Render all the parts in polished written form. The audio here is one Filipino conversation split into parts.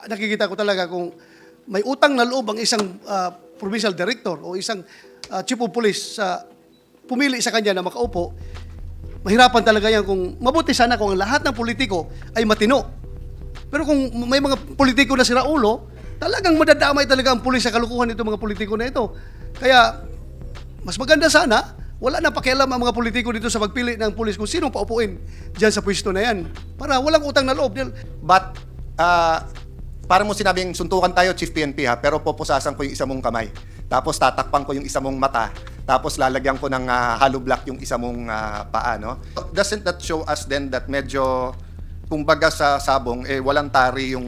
Nakikita ko talaga kung may utang na loob ang isang provincial director o isang chief of police sa pumili sa kanya na makaupo, mahirapan talaga yan kung mabuti sana kung ang lahat ng politiko ay matino. Pero kung may mga politiko na sira ulo, talagang madadamay talaga ang pulis sa kalukuhan nito mga politiko na ito. Kaya mas maganda sana, wala na pakialam ang mga politiko dito sa pagpili ng pulis kung sino paupuin dyan sa pwesto na yan. Para walang utang na loob. But, parang mo sinabing suntukan tayo, Chief PNP ha, pero pupusasan ko yung isa mong kamay. Tapos tatakpan ko yung isa mong mata. Tapos lalagyan ko ng hollow block yung isa mong paa, no? Doesn't that show us then that medyo, kumbaga sa sabong, walang tari yung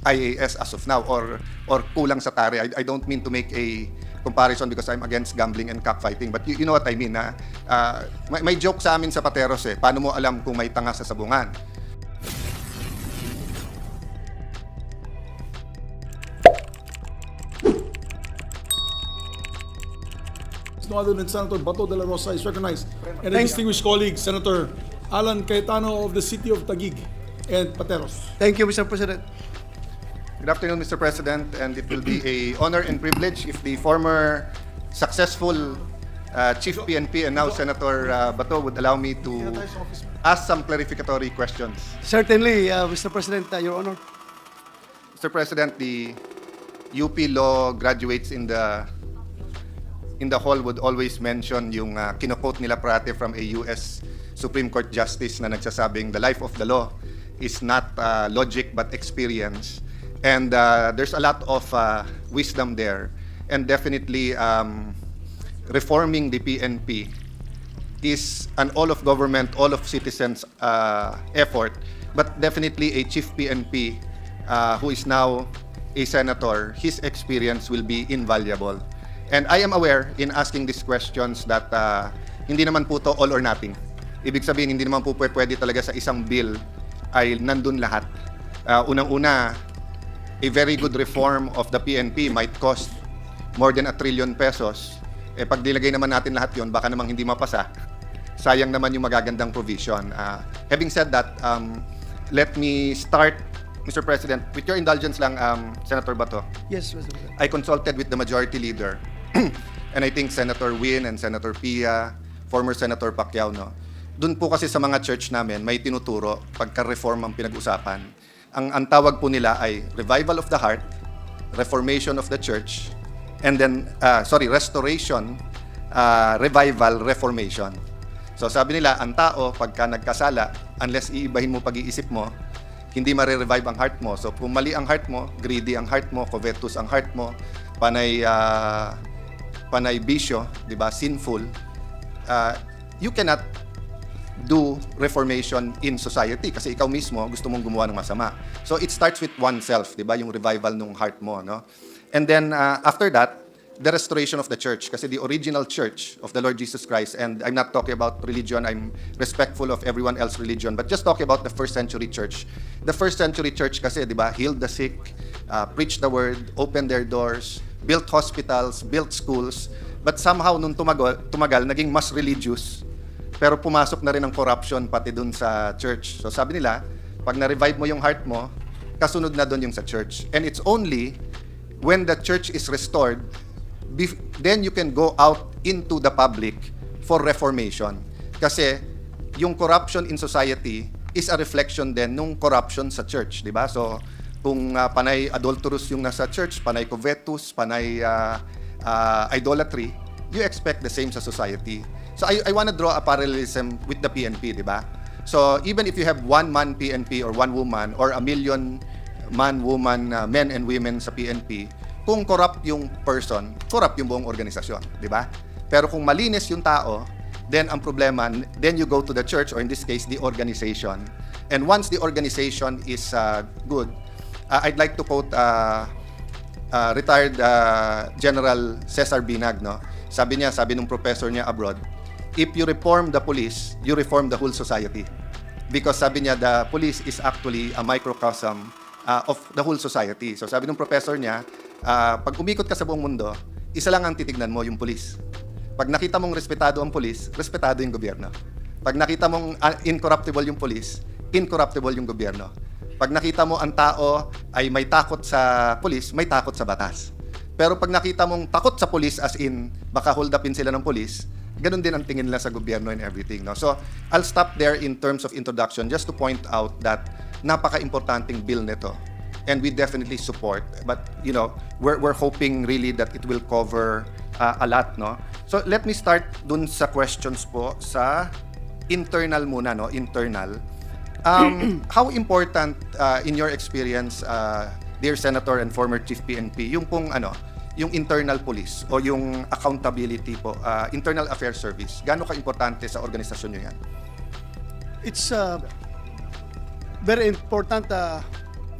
IAS as of now or kulang sa tari. I don't mean to make a comparison because I'm against gambling and cockfighting. But you know what I mean, na may joke sa amin sa Pateros paano mo alam kung may tanga sa sabungan? No other than Senator Bato de la Rosa is recognized. And a distinguished colleague, Senator Alan Cayetano of the city of Taguig and Pateros. Thank you, Mr. President. Good afternoon, Mr. President, and it will be a honor and privilege if the former successful Chief PNP and now Senator Bato would allow me to ask some clarificatory questions. Certainly, Mr. President, Your Honor. Mr. President, the UP law graduates in the hall would always mention yung kino-quote nila parate from a US Supreme Court Justice na nagsasabing the life of the law is not logic but experience. And there's a lot of wisdom there. And definitely reforming the PNP is an all of government, all of citizens effort. But definitely a Chief PNP who is now a senator, his experience will be invaluable. And I am aware in asking these questions that hindi naman po to all or nothing. Ibig sabihin, hindi naman po pwede talaga sa isang bill ay nandun lahat. Unang-una, a very good reform of the PNP might cost more than 1 trillion pesos. Pag nilagay naman natin lahat yon, baka namang hindi mapasa. Sayang naman yung magagandang provision. Having said that, let me start, Mr. President, with your indulgence lang, Senator Bato. Yes, Mr. President. I consulted with the majority leader and I think Senator Win and Senator Pia, former Senator Pacquiao, no? Doon po kasi sa mga church namin, may tinuturo pagka-reform ang pinag-usapan. Ang tawag po nila ay revival of the heart, reformation of the church, and then, restoration, revival, reformation. So sabi nila, ang tao, pagka nagkasala, unless iibahin mo pag-iisip mo, hindi mare-revive ang heart mo. So kung mali ang heart mo, greedy ang heart mo, covetous ang heart mo, panay bisyo, di ba, sinful, you cannot do reformation in society kasi ikaw mismo gusto mong gumawa ng masama. So it starts with oneself, di ba, yung revival ng heart mo, no? And then after that, the restoration of the church kasi the original church of the Lord Jesus Christ, and I'm not talking about religion, I'm respectful of everyone else's religion, but just talking about the first century church. The first century church kasi, di ba, healed the sick, preached the word, opened their doors, built hospitals, built schools, but somehow nung tumagal naging mas religious, pero pumasok na rin ang corruption pati dun sa church. So sabi nila, pag na-revive mo yung heart mo, kasunod na dun yung sa church. And it's only when the church is restored, then you can go out into the public for reformation. Kasi yung corruption in society is a reflection din nung corruption sa church, di ba? So kung panay adulterous yung nasa church, panay covetous, panay idolatry, you expect the same sa society. So I want to draw a parallelism with the PNP, di ba? So even if you have one man PNP or one woman or 1 million man, woman, men and women sa PNP, kung corrupt yung person, corrupt yung buong organisasyon, di ba? Pero kung malinis yung tao, then ang problema, then you go to the church or in this case, the organization. And once the organization is good, I'd like to quote retired General Cesar Binag, no? Sabi nung professor niya abroad, if you reform the police, you reform the whole society. Because sabi niya, the police is actually a microcosm of the whole society. So sabi ng professor niya, pag umikot ka sa buong mundo, isa lang ang titignan mo, yung police. Pag nakita mong respetado ang police, respetado yung gobyerno. Pag nakita mong incorruptible yung police, incorruptible yung gobyerno. Pag nakita mo ang tao ay may takot sa pulis, may takot sa batas. Pero pag nakita mong takot sa pulis as in baka hold upin sila ng pulis, ganun din ang tingin nila sa gobyerno and everything. No? So, I'll stop there in terms of introduction just to point out that napaka-importanting bill nito. And we definitely support. But, you know, we're hoping really that it will cover a lot. No? So, let me start dun sa questions po sa internal muna. No? Internal. How important, in your experience, dear Senator and former Chief PNP, yung pong yung internal police o yung accountability po, internal affairs service, gaano ka-importante sa organisasyon nyo yan? It's very important,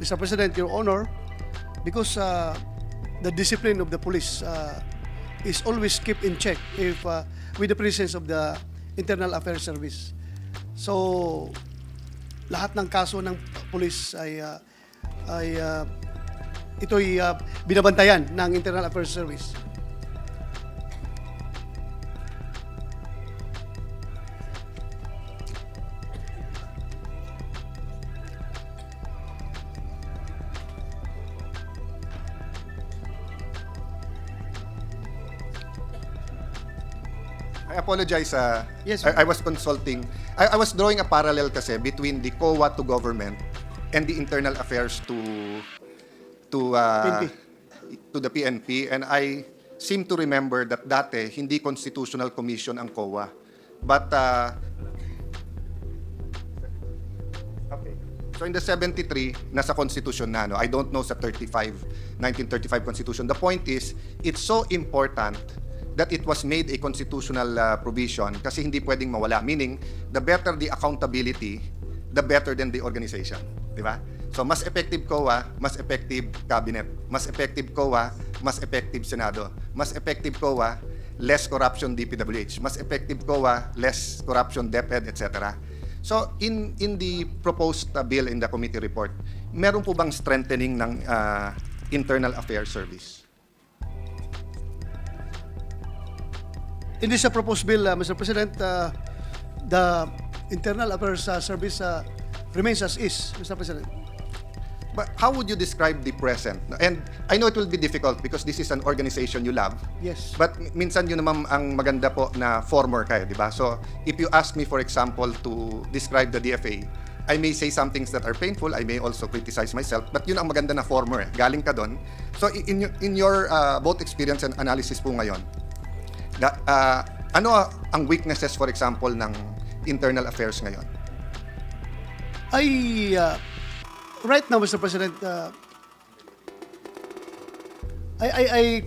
Mr. President, Your Honor, because the discipline of the police is always kept in check if with the presence of the Internal Affairs Service. So, lahat ng kaso ng police ay ito'y binabantayan ng Internal Affairs Service. I apologize. Yes, sir. I was consulting. I was drawing a parallel kasi between the COA to government and the internal affairs to PNP. the PNP. And I seem to remember that dati, hindi constitutional commission ang COA. But, okay. So in the 73, nasa constitution na. No? I don't know sa 1935 constitution. The point is, it's so important that it was made a constitutional provision kasi hindi pwedeng mawala. Meaning, the better the accountability, the better than the organization. Di ba? So, mas effective COA, mas effective cabinet. Mas effective COA, mas effective Senado. Mas effective COA, less corruption DPWH. Mas effective COA, less corruption DepEd, etc. So, in the proposed bill in the committee report, meron po bang strengthening ng internal affairs service? In this proposed bill, Mr. President, the Internal Affairs Service remains as is, Mr. President. But how would you describe the present? And I know it will be difficult because this is an organization you love. Yes. But minsan yun naman ang maganda po na former kayo, di ba? So if you ask me, for example, to describe the DFA, I may say some things that are painful. I may also criticize myself. But yun ang maganda na former. Galing ka doon. So in your both experience and analysis po ngayon, ano ang weaknesses, for example, ng internal affairs ngayon? Right now, Mr. President, I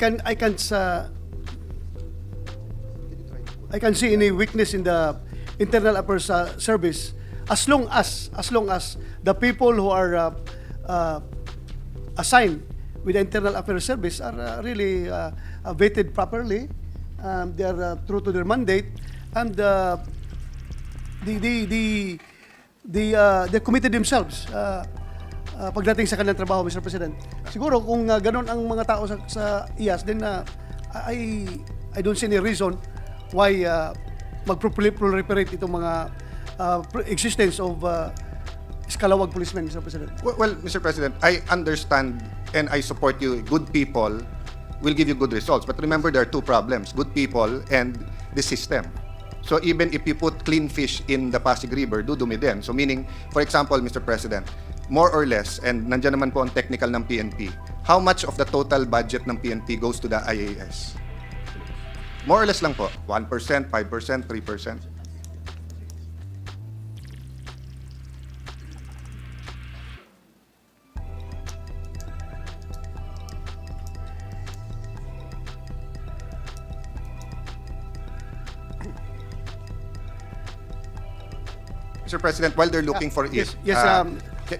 can see any weakness in the Internal Affairs Service as long as the people who are assigned with the Internal Affairs Service are really vetted properly. They are true to their mandate, and they committed themselves pagdating sa kanilang trabaho, Mr. President. Siguro kung ganun ang mga tao sa IAS, then I don't see any reason why mag-proliferate itong mga existence of Escalawag policemen, Mr. President. Well, Mr. President, I understand and I support you. Good people will give you good results. But remember, there are two problems. Good people and the system. So even if you put clean fish in the Pasig River, dudumi din. So meaning, for example, Mr. President, more or less, and nandiyan naman po ang technical ng PNP, how much of the total budget ng PNP goes to the IAS? More or less lang po. 1%, 5%, 3%. Mr. President, while they're looking for it, yes,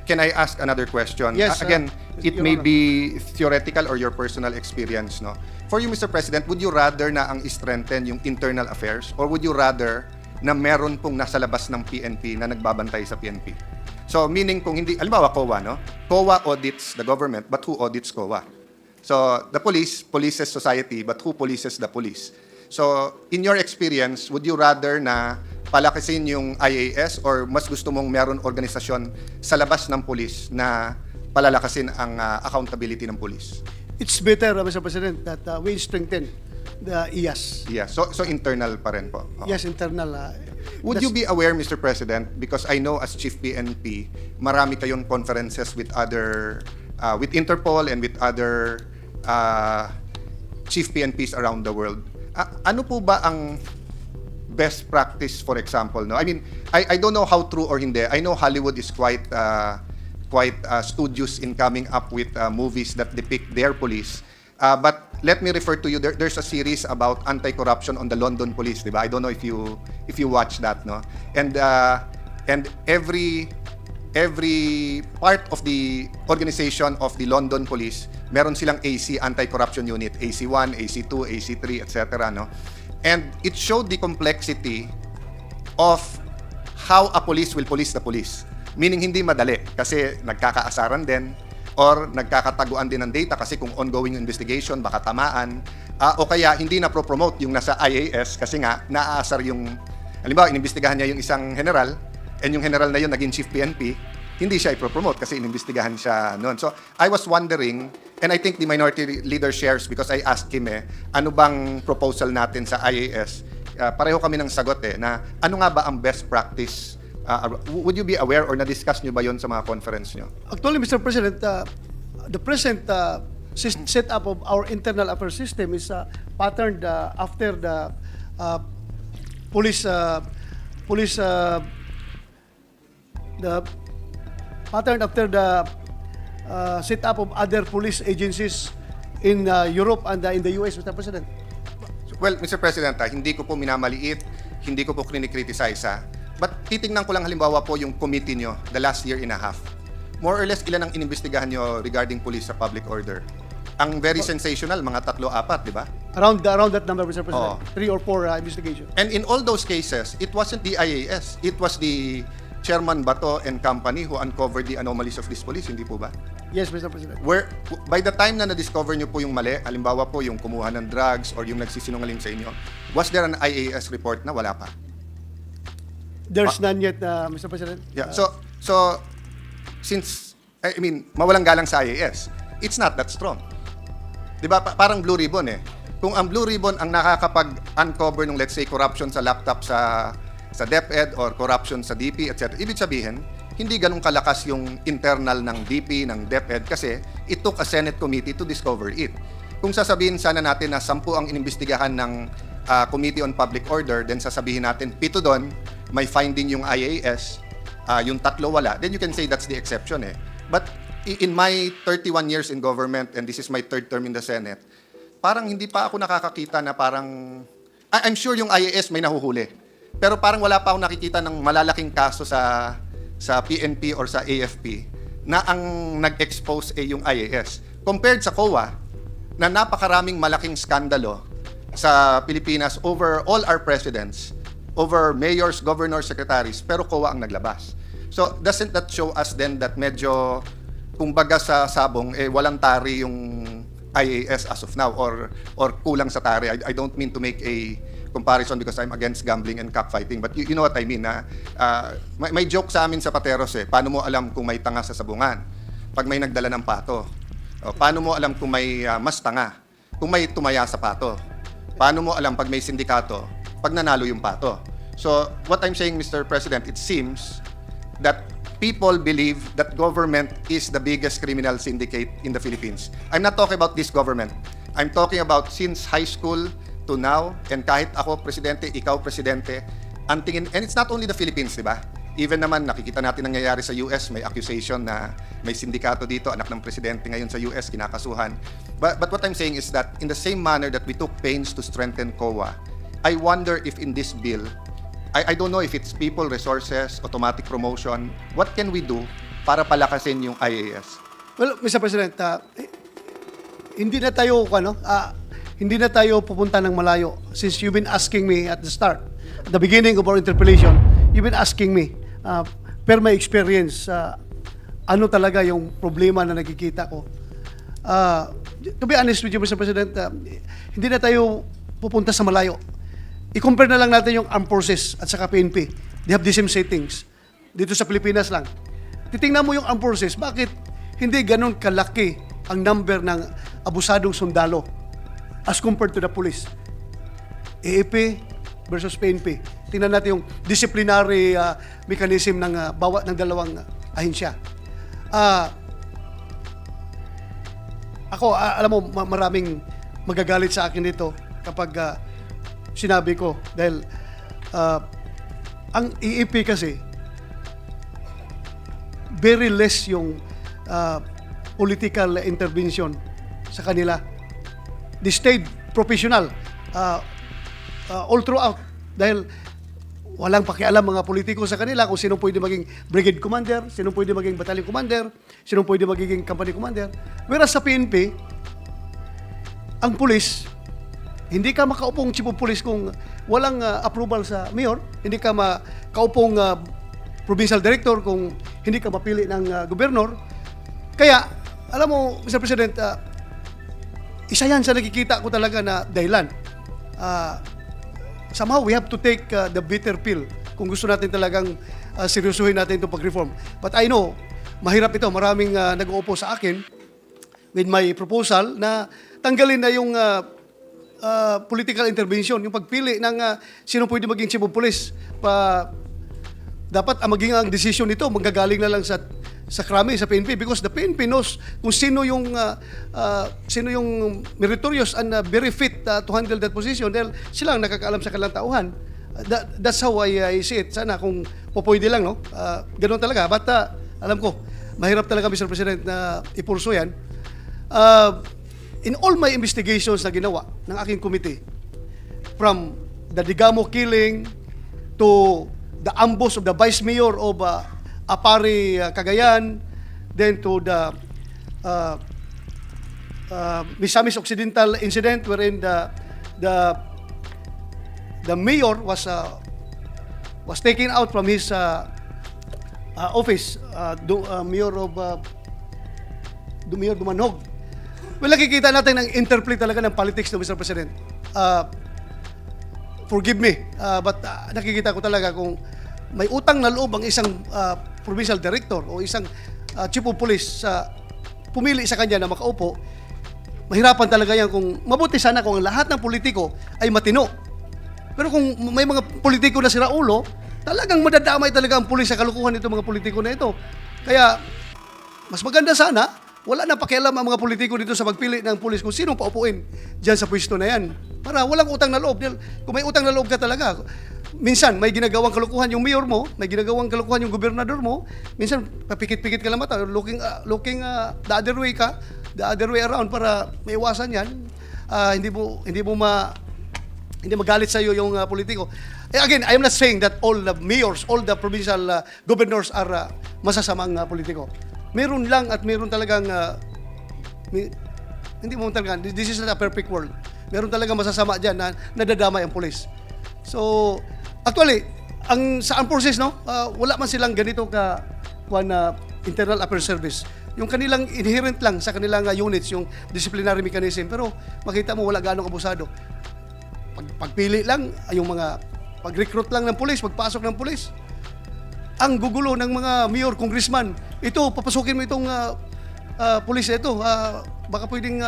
can I ask another question? Yes, Again, it Your may Honor. be theoretical or your personal experience, no? For you, Mr. President, would you rather na ang strengthen yung internal affairs or would you rather na meron pong nasa labas ng PNP na nagbabantay sa PNP? So, meaning kung hindi, alimbawa COA, no? COA audits the government, but who audits COA? So, the police polices society, but who polices the police? So, in your experience, would you rather na palakasin yung IAS or mas gusto mong meron organisasyon sa labas ng pulis na palalakasin ang accountability ng pulis? It's better, Mr. President, that we strengthen the IAS. Yeah, so internal pa rin po. Oo. Yes, internal. Would you be aware, Mr. President, because I know as Chief PNP, marami kayong conferences with with Interpol and with other Chief PNPs around the world. Ano po ba ang best practice, for example? No, I mean, I don't know how true or hindi. I know Hollywood is quite studious in coming up with movies that depict their police. But let me refer to you. There's a series about anti-corruption on the London police, di ba? I don't know if you watch that, no? And every part of the organization of the London police, meron silang AC, anti-corruption unit, AC1, AC2, AC3, etc. No? And it showed the complexity of how a police will police the police. Meaning hindi madali kasi nagkakaasaran din or nagkakataguan din ng data kasi kung ongoing investigation, baka tamaan. O kaya hindi na pro-promote yung nasa IAS kasi nga naaasar yung, halimbawa, inimbestigahan niya yung isang general and yung general na yun naging chief PNP, hindi siya i-promote kasi inimbestigahan siya noon. So, I was wondering, and I think the minority leader shares because I asked him ano bang proposal natin sa IAS? Pareho kami ng sagot na ano nga ba ang best practice? Would you be aware or na-discuss nyo ba yon sa mga conference nyo? Actually, Mr. President, the present setup of our internal affairs system is patterned after the setup of other police agencies in Europe and in the US, Mr. President. Well, Mr. President, hindi ko po minamaliit, hindi ko po krinikriticize. But titingnan ko lang halimbawa po yung committee nyo the last year and a half. More or less, ilan ang inimbestigahan nyo regarding police sa public order? Ang very sensational, mga 3-4, di ba? Around that number, Mr. President. Oo. 3 or 4 investigations. And in all those cases, it wasn't the IAS. It was the Chairman Bato and company who uncovered the anomalies of this police, hindi po ba? Yes, Mr. President. Where, by the time na na-discover nyo po yung mali, halimbawa po yung kumuha ng drugs or yung nagsisinungaling sa inyo, was there an IAS report na wala pa? There's none yet, Mr. President. Yeah. So since I mean, mawalang galang sa IAS, it's not that strong. 'Di ba? Parang Blue Ribbon Kung ang Blue Ribbon ang nakakapag-uncover ng let's say corruption sa laptop sa DepEd or corruption sa DP, etc. Ibig sabihin, hindi ganun kalakas yung internal ng DP, ng DepEd kasi it took a Senate committee to discover it. Kung sasabihin sana natin na 10 ang inimbestigahan ng Committee on Public Order, then sasabihin natin 7 doon, may finding yung IAS, yung 3 wala, then you can say that's the exception But in my 31 years in government, and this is my 3rd term in the Senate, parang hindi pa ako nakakakita na parang, I'm sure yung IAS may nahuhuli, pero parang wala pa akong nakikita ng malalaking kaso sa PNP or sa AFP na ang nag-expose yung IAS. Compared sa COA, na napakaraming malaking skandalo sa Pilipinas over all our presidents, over mayors, governors, secretaries, pero COA ang naglabas. So, doesn't that show us then that medyo, kumbaga sa sabong, walang tari yung IAS as of now or kulang sa tari? I don't mean to make a comparison because I'm against gambling and cockfighting, but you know what I mean. May joke sa amin sa Pateros paano mo alam kung may tanga sa sabungan? Pag may nagdala ng pato. Paano mo alam kung may mas tanga? Kung may tumaya sa pato. Paano mo alam pag may sindikato? Pag nanalo yung pato. So, what I'm saying, Mr. President, it seems that people believe that government is the biggest criminal syndicate in the Philippines. I'm not talking about this government. I'm talking about since high school to now, and kahit ako presidente, ikaw presidente, ang tingin, and it's not only the Philippines, di ba? Even naman, nakikita natin nangyayari sa US, may accusation na may sindikato dito, anak ng presidente ngayon sa US, kinakasuhan. But what I'm saying is that in the same manner that we took pains to strengthen COA, I wonder if in this bill, I don't know if it's people, resources, automatic promotion, what can we do para palakasin yung IAS? Well, Mr. President, hindi na tayo pupunta ng malayo since you've been asking me at the start, at the beginning of our interpellation, you've been asking me, per my experience, ano talaga yung problema na nakikita ko. To be honest with you, Mr. President, hindi na tayo pupunta sa malayo. I-compare na lang natin yung armed forces at saka PNP. They have the same settings. Dito sa Pilipinas lang. Titingnan mo yung armed forces, bakit hindi ganun kalaki ang number ng abusadong sundalo as compared to the police? AAP versus PNP. Tingnan natin yung disciplinary mechanism ng bawat ng dalawang ahensya. Ako, alam mo, maraming magagalit sa akin dito kapag sinabi ko dahil ang EEP kasi very less yung political intervention sa kanila. They stayed professional all throughout dahil walang pakialam mga politiko sa kanila kung sino pwede maging brigade commander, sino pwede maging battalion commander, sino pwede magiging company commander. Whereas sa PNP, ang pulis, hindi ka makaupong chief of police kung walang approval sa mayor, hindi ka makaupong provincial director kung hindi ka mapili ng gobernador. Kaya, alam mo, Mr. President, isa yan sa nakikita ko talaga na dahilan. Somehow, we have to take the bitter pill kung gusto natin talagang seryosuhin natin itong pag-reform. But I know, mahirap ito. Maraming nag-uupo sa akin with my proposal na tanggalin na yung political intervention, yung pagpili ng sino pwede maging chief of police. Dapat maging ang decision nito manggagaling na lang sa krami, sa PNP, because the PNP knows kung sino yung meritorious and very fit to handle that position dahil sila ang nakakaalam sa kanilang tauhan. That's how I see it. Sana kung pwede lang, no? Ganun talaga. But alam ko, mahirap talaga, Mr. President, na ipurso yan. In all my investigations na ginawa ng aking committee, from the Digamo killing to the ambush of the Vice Mayor of Apari, Cagayan, then to the Misamis Occidental incident wherein the mayor was taken out from his office, Mayor Dumanhog. Well, nakikita natin ang interplay talaga ng politics ng Mr. President. Forgive me, but nakikita ko talaga kung may utang na loob ang isang provincial director o isang chief of police pumili sa kanya na makaupo, mahirapan talaga yan kung mabuti sana kung ang lahat ng politiko ay matino. Pero kung may mga politiko na sira ulo, talagang madadamay talaga ang pulis sa kalukuhan nito mga politiko na ito. Kaya mas maganda sana wala na pakialam ang mga politiko dito sa pagpili ng pulis kung sinong paupuin dyan sa pwesto na yan. Para walang utang na loob. Kung may utang na loob ka talaga, minsan may ginagawang kalukuhan yung mayor mo, may ginagawang kalukuhan yung gobernador mo, minsan papikit-pikit ka lang mata, looking the other way ka, the other way around para maiwasan yan. Hindi magalit sa iyo yung politiko. Again, I am not saying that all the mayors, all the provincial governors are masasamang politiko. Meron lang at meron talagang hindi mo talaga, this is not a perfect world. Meron talagang masasama diyan na nadadamay ang pulis. So, actually, sa armed forces, no, wala man silang ganito internal affairs service. Yung kanilang inherent lang sa kanilang units, yung disciplinary mechanism. Pero makita mo, wala ganong abusado. Pagpili lang, yung mga pag-recruit lang ng pulis, pagpasok ng pulis. Ang gugulo ng mga mayor, congressman, ito, papasukin mo itong pulis ito, baka pwedeng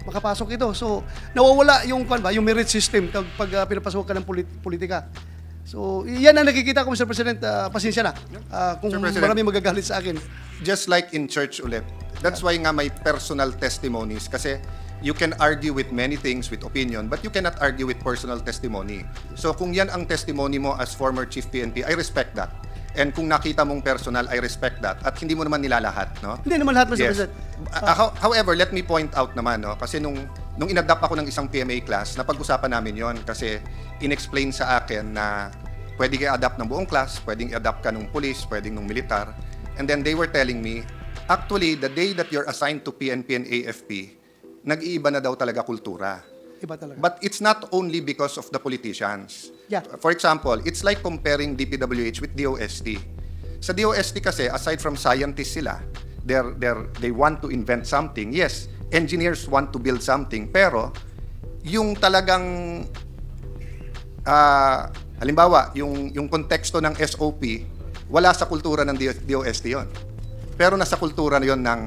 makapasok ito. So, nawawala yung merit system pag pinapasok ka ng politika. So, yan ang nakikita ko, Mr. President. Pasensya na kung marami magagalit sa akin. Just like in church ulit. That's why nga may personal testimonies kasi you can argue with many things with opinion but you cannot argue with personal testimony. So kung yan ang testimony mo as former Chief PNP, I respect that. And kung nakita mong personal, I respect that. At hindi mo naman nilalahat, no? Hindi naman lahat, Mr. Yes. President. However, let me point out naman, no? Kasi nung inadapt ako ng isang PMA class, napag-usapan namin yon kasi inexplain sa akin na pwede i-adapt ng buong class, pwedeng i-adapt ka ng police, pwedeng ng militar. And then they were telling me, actually, the day that you're assigned to PNP and AFP, nag-iiba na daw talaga kultura. Iba talaga. But it's not only because of the politicians. Yeah. For example, it's like comparing DPWH with DOST. Sa DOST kasi, aside from scientists sila, they want to invent something. Yes, engineers want to build something. Pero, yung talagang halimbawa, yung konteksto ng SOP, wala sa kultura ng DOST yon. Pero nasa kultura yon ng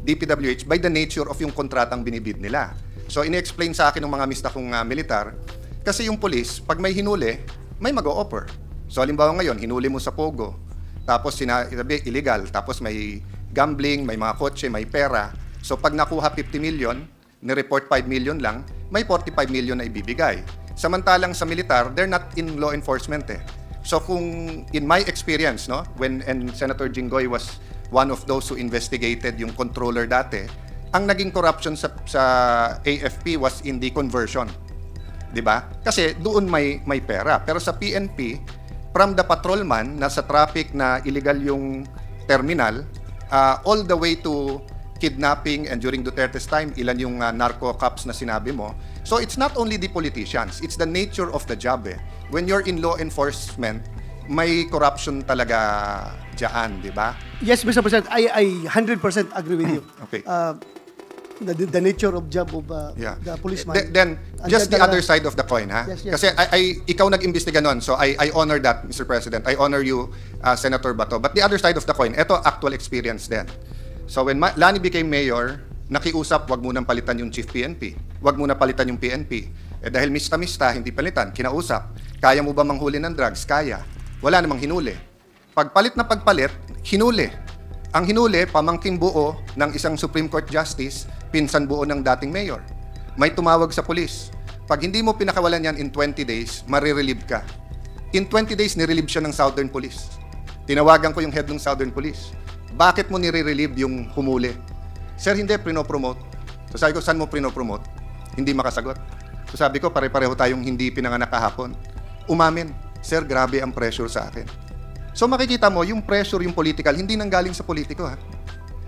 DPWH by the nature of yung kontratang binibid nila. So, ini-explain sa akin ng mga mista kong militar, kasi yung police, pag may hinuli, may mag-o-offer. So, halimbawa ngayon, hinuli mo sa Pogo, tapos sinabi illegal, tapos may gambling, may mga kotse, may pera. So, pag nakuha 50 million, ni-report 5 million lang, may 45 million na ibibigay. Samantalang sa militar, they're not in law enforcement eh. So kung in my experience, no, and Senator Jinggoy was one of those who investigated yung controller dati, ang naging corruption sa AFP was in the conversion. 'Di ba? Kasi doon may pera. Pero sa PNP, from the patrolman na sa traffic na illegal yung terminal, all the way to kidnapping, and during Duterte's time, ilan yung narco cops na sinabi mo. So it's not only the politicians, it's the nature of the job eh. When you're in law enforcement, may corruption talaga dyan, di ba? Yes, Mr. President, I 100% agree with you. Okay. The nature of job of the policeman. Then just the Andyan other talaga- side of the coin, ha? Yes, yes, Kasi ikaw nag-imbestiga nun, so I honor that, Mr. President. I honor you, Senator Bato. But the other side of the coin, ito actual experience din. So when Lani became mayor, nakiusap, wag munang palitan yung chief PNP. Wag muna palitan yung PNP. Eh dahil mista-mista, hindi palitan, kinausap. Kaya mo ba manghuli ng drugs? Kaya. Wala namang hinuli. Pagpalit na pagpalit, hinuli. Ang hinuli, pamangking buo ng isang Supreme Court Justice, pinsan buo ng dating mayor. May tumawag sa pulis. Pag hindi mo pinakawalan yan in 20 days, marirelieve ka. In 20 days, nirelieve siya ng Southern Police. Tinawagan ko yung head ng Southern Police. Bakit mo nire-relieve yung humuli? Sir, hindi, prinopromote. So sabi ko, saan mo prinopromote? Hindi makasagot. So sabi ko, pare-pareho tayong hindi pinanganak kahapon. Umamin, sir, grabe ang pressure sa akin. So makikita mo, yung pressure, yung political, hindi nanggaling sa politiko, ha?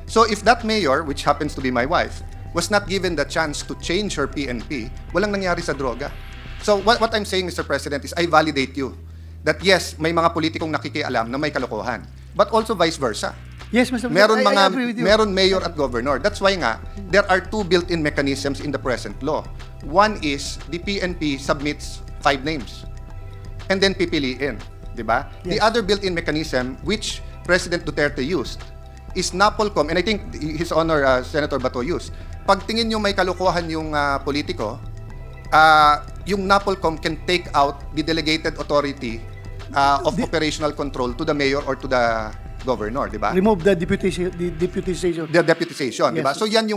So if that mayor, which happens to be my wife, was not given the chance to change her PNP, walang nangyari sa droga. So what I'm saying, Mr. President, is I validate you that yes, may mga politikong nakikialam na may kalokohan, but also vice versa. Yes, Mr. President, Meron I agree with you. meron mayor at governor. That's why nga there are two built-in mechanisms in the present law. One is the PNP submits 5 names and then pipiliin, 'di ba? The Yes. other built-in mechanism which President Duterte used is NAPOLCOM, and I think His Honor Senator Bato used. Pag tingin niyo may kalokohan yung politiko, yung NAPOLCOM can take out the delegated authority of operational control to the mayor or to the governor, 'di ba? Remove the deputization. The deputization, di ba? Yes. So yan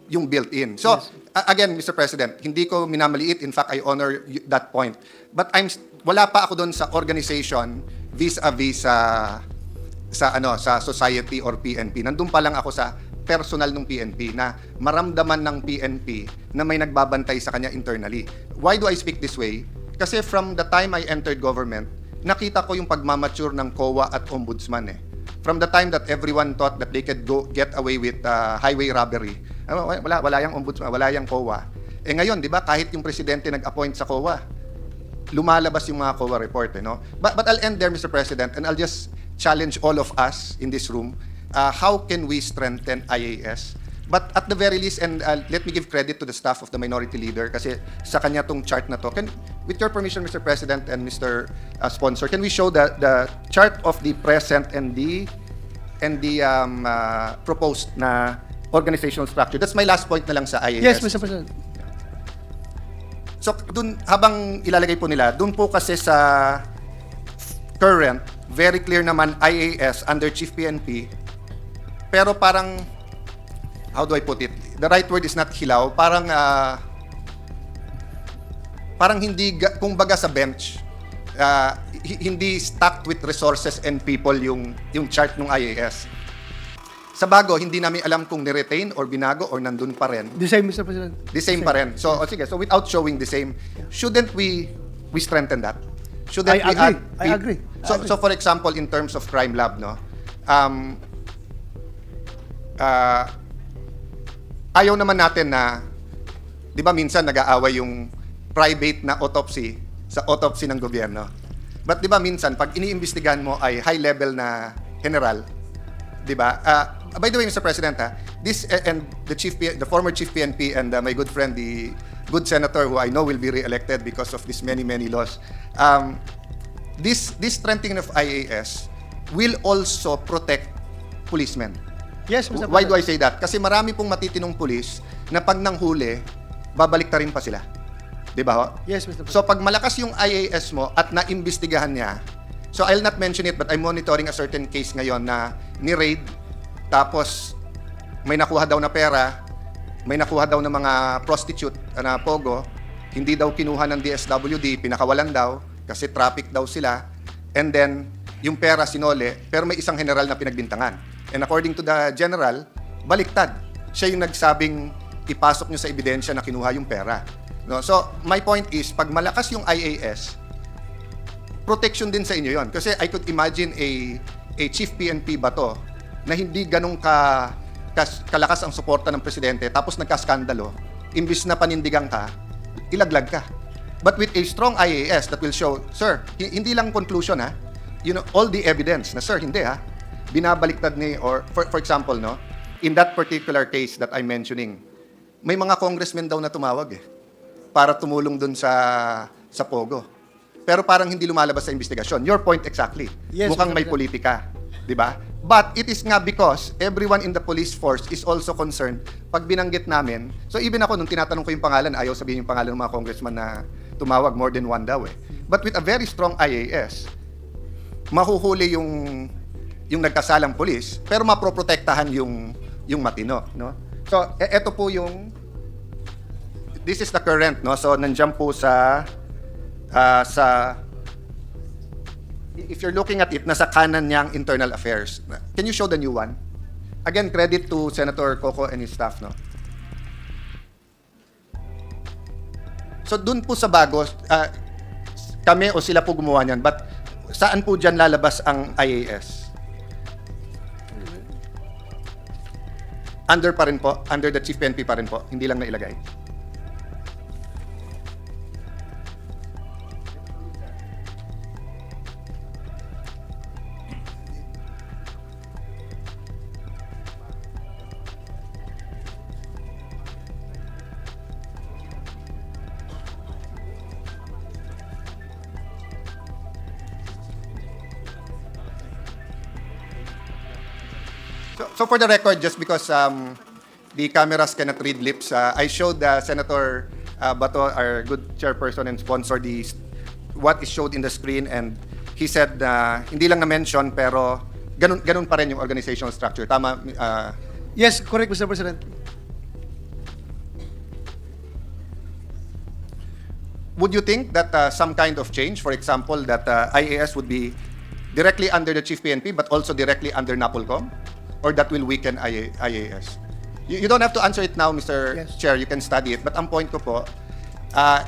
yung built-in. So again, Mr. President, hindi ko minamaliit. In fact, I honor that point. But wala pa ako doon sa organization vis-a-vis sa society or PNP. Nandun pa lang ako sa personal ng PNP na maramdaman ng PNP na may nagbabantay sa kanya internally. Why do I speak this way? Kasi from the time I entered government, nakita ko yung pagmamature ng COA at Ombudsman eh. From the time that everyone thought that they could get away with highway robbery, wala yung ombudsman, wala yung COA. Eh ngayon, di ba, kahit yung presidente nag-appoint sa COA, lumalabas yung mga COA report, eh, no? But I'll end there, Mr. President, and I'll just challenge all of us in this room, how can we strengthen IAS? But at the very least, and let me give credit to the staff of the Minority Leader kasi sa kanya tong chart na to. With your permission, Mr. President and Mr. Sponsor, can we show the chart of the present and the proposed na organizational structure? That's my last point na lang sa IAS. Yes, Mr. President. So, dun, habang ilalagay po nila, dun po kasi sa current, very clear naman IAS under Chief PNP, pero parang, how do I put it? The right word is not hilaw. Parang hindi, kung baga sa bench, hindi stacked with resources and people yung chart ng IAS. Sa bago, hindi namin alam kung ni-retain or binago or nandun pa rin. The same, Mr. President. The same pa rin. So, sige, so without showing the same, shouldn't we strengthen that? Shouldn't I we agree. add I agree. So for example, in terms of crime lab, no? Ayaw naman natin na, di ba minsan nag-aaway yung private na autopsy sa autopsy ng gobyerno. But di ba minsan, pag iniimbestigahan mo ay high level na general, di ba? By the way, Mr. President, this and the former chief PNP and my good friend, the good senator who I know will be re-elected because of these many, many laws. This strengthening of IAS will also protect policemen. Yes, Mr. Why do I President. say that? Kasi marami pong matitinong pulis na pag nanghuli, babalik ta rin pa sila. Di ba ho? Yes, Mr. President. So pag malakas yung IAS mo at naimbestigahan niya, so I'll not mention it but I'm monitoring a certain case ngayon na ni-raid, tapos may nakuha daw na pera, may nakuha daw ng mga prostitute na pogo, hindi daw kinuha ng DSWD, pinakawalan daw kasi traffic daw sila, and then yung pera sinole, pero may isang general na pinagbintangan. And according to the general, baliktad. Siya yung nagsabing ipasok nyo sa ebidensya na kinuha yung pera. No? So, my point is, pag malakas yung IAS, protection din sa inyo yon. Kasi I could imagine a chief PNP ba to na hindi ganun kalakas ang suporta ng presidente tapos nagkaskandalo, imbis na panindigan ka, ilaglag ka. But with a strong IAS that will show, sir, hindi lang conclusion ha, you know, all the evidence na sir, hindi ha, binabaliktad ni, or for example, no, in that particular case that I'm mentioning, may mga congressmen daw na tumawag para tumulong dun sa Pogo. Pero parang hindi lumalabas sa investigasyon. Your point exactly. Yes, Mukhang Mr. may President. politika, di ba? But it is nga because everyone in the police force is also concerned pag binanggit namin. So even ako, nung tinatanong ko yung pangalan, ayaw sabihin yung pangalan ng mga congressman na tumawag, more than one daw eh. But with a very strong IAS, mahuhuli yung nagkasalang pulis, pero maproprotektahan yung matino, no? So, eto po yung, this is the current, no? So, nandiyan po if you're looking at it, nasa kanan niyang internal affairs. Can you show the new one? Again, credit to Senator Coco and his staff, no? So, dun po sa bago, kami o sila po gumawa niyan, but saan po dyan lalabas ang IAS? Under pa rin po, under the Chief PNP pa rin po, hindi lang nailagay. So for the record, just because the cameras cannot read lips, I showed Senator Bato, our good chairperson and sponsor, what is showed in the screen, and he said hindi lang na-mention pero ganun pa rin yung organizational structure. Tama? Yes, correct, Mr. President. Would you think that some kind of change, for example, that IAS would be directly under the Chief PNP but also directly under NAPOLCOM? Or that will weaken IAS? You don't have to answer it now, Mr. Yes. Chair. You can study it. But ang point ko po,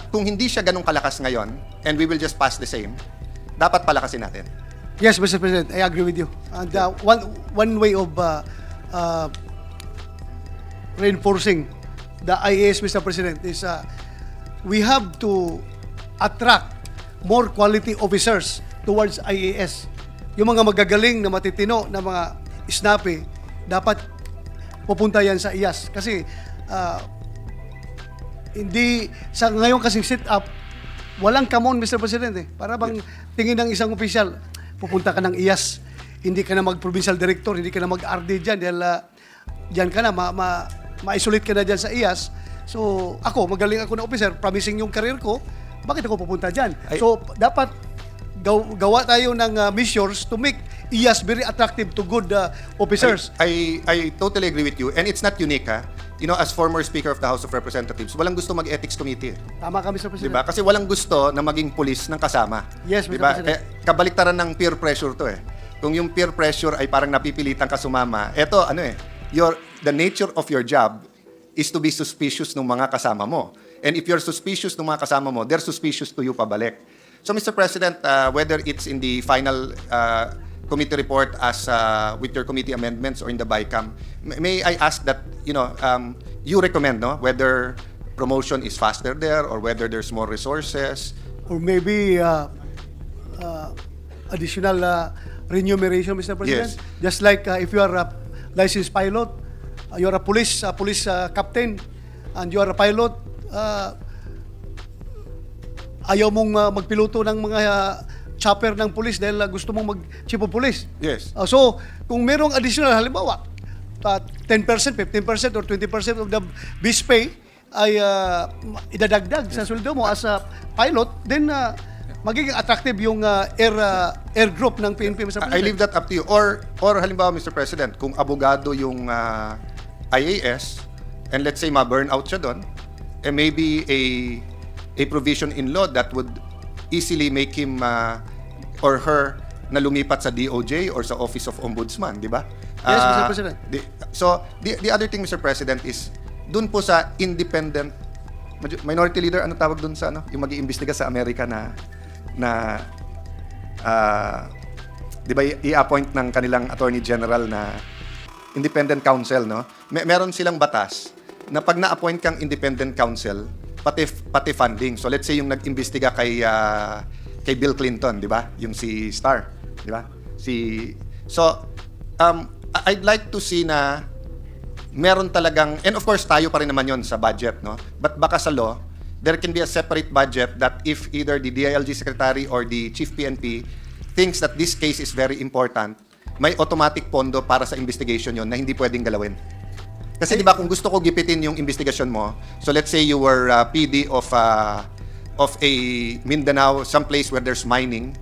kung hindi siya ganun kalakas ngayon, and we will just pass the same, dapat palakasin natin. Yes, Mr. President, I agree with you. And one way of reinforcing the IAS, Mr. President, is we have to attract more quality officers towards IAS. Yung mga magagaling na matitino na mga snappy, dapat pupunta yan sa IAS. Kasi hindi, sa ngayon kasing sit up, walang come on, Mr. President eh. Para bang tingin ng isang opisyal, pupunta ka ng IAS, hindi ka na mag-provincial director, hindi ka na mag-RD dyan, dahil dyan ka na, ma-isolate ka na dyan sa IAS. So, ako, magaling ako na officer, promising yung career ko, bakit ako pupunta dyan? So, dapat gawa tayo ng measures to make IAS very attractive to good officers. I totally agree with you. And it's not unique, ha? You know, as former Speaker of the House of Representatives, walang gusto mag-ethics committee. Tama ka, Mr. President. Diba? Kasi walang gusto na maging pulis ng kasama. Yes, Mr. Diba? President. Kabaliktaran ng peer pressure to eh. Kung yung peer pressure ay parang napipilitan ka sumama, eto, the nature of your job is to be suspicious ng mga kasama mo. And if you're suspicious ng mga kasama mo, they're suspicious to you pabalik. So, Mr. President, whether it's in the final committee report as with your committee amendments or in the BICAM, may I ask that, you recommend, no, whether promotion is faster there or whether there's more resources? Or maybe additional remuneration, Mr. President. Yes. Just like if you are a licensed pilot, you're a police captain, and you are a pilot, ayaw mong magpiloto ng mga chopper ng police dahil gusto mong mag-chief of police. Yes. So, kung merong additional, halimbawa, 10%, 15% or 20% of the base pay ay idadagdag sa sweldo mo as a pilot, then magiging attractive yung air group ng PNP, Mr. President. I leave that up to you. Or halimbawa, Mr. President, kung abogado yung IAS, and let's say ma-burnout siya doon, maybe a provision in law that would easily make him or her na lumipat sa DOJ or sa Office of Ombudsman, di ba? Yes, Mr. President. The other thing, Mr. President, is dun po sa independent minority leader, ano tawag dun sa yung mag-iimbestiga sa Amerika na di ba i-appoint ng kanilang attorney general na independent counsel, no? Meron silang batas na pag na-appoint kang independent counsel, pati funding. So let's say yung nag-imbestiga kay Bill Clinton, di ba? Yung si Starr, di ba? I'd like to see na meron talagang, and of course tayo pa rin naman yon sa budget, no? But baka sa law, there can be a separate budget that if either the DILG secretary or the chief PNP thinks that this case is very important, may automatic pondo para sa investigation yon na hindi pwedeng galawin. Kasi di ba kung gusto ko gipitin yung investigasyon mo, so let's say you were PD of a Mindanao, someplace where there's mining,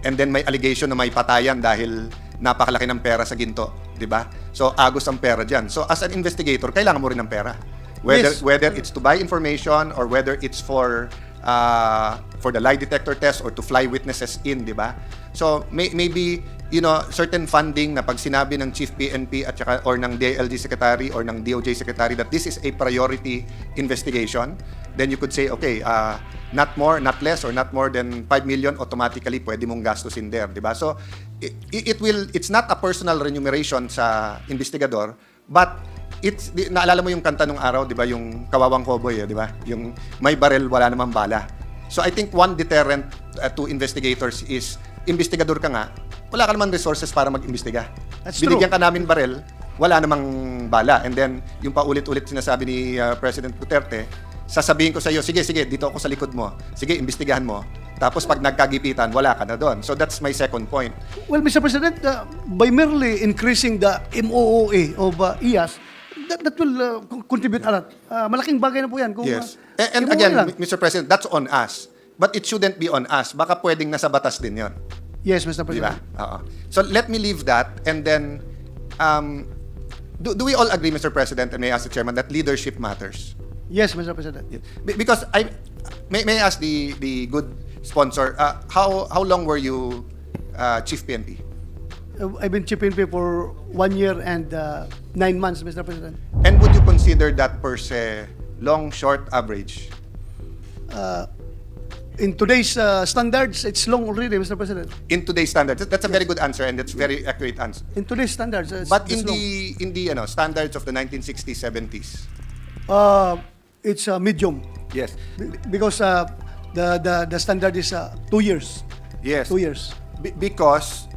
and then may allegation na may patayan dahil napakalaki ng pera sa ginto, di ba? So agos ang pera diyan. So as an investigator, kailangan mo rin ng pera. Whether it's to buy information or whether it's for the lie detector test or to fly witnesses in, di ba? So maybe certain funding na pag sinabi ng Chief PNP at saka or ng DILG Secretary or ng DOJ Secretary that this is a priority investigation, then you could say, okay, not more, not less, or not more than 5 million, automatically pwede mong gastusin there, di ba? So it's not a personal remuneration sa investigador, but naalala mo yung kanta nung araw, di ba? Yung Kawawang Cowboy, di ba? Yung may barel, wala namang bala. So I think one deterrent to investigators is, investigador ka nga, wala ka naman resources para mag-imbestiga. Binigyan ka namin barel, wala namang bala. And then, yung paulit-ulit sinasabi ni President Duterte, sasabihin ko sa iyo, sige, dito ako sa likod mo. Sige, imbestigahan mo. Tapos pag nagkagipitan, wala ka na doon. So that's my second point. Well, Mr. President, by merely increasing the MOOA of IAS, that will contribute a lot. Malaking bagay na po yan. Kung, Yes. And again, Mr. President, that's on us. But it shouldn't be on us. Baka pwedeng nasa batas din yon. Yes, Mr. Di President. ba? Oo. So let me leave that, and then do we all agree, Mr. President, and may I ask the chairman, that leadership matters? Yes, Mr. President. Because may I ask the good sponsor, how long were you Chief PNP? I've been Chief PNP for 1 year and 9 months, Mr. President. And would you consider that per se long, short, average? In today's standards, it's long already, Mr. President. In today's standards, that's a very good answer, and that's very accurate answer. In today's standards, But it's in the standards of the 1960s, 70s, long. It's medium yes, because the standard is 2 years. yes, 2 years. Because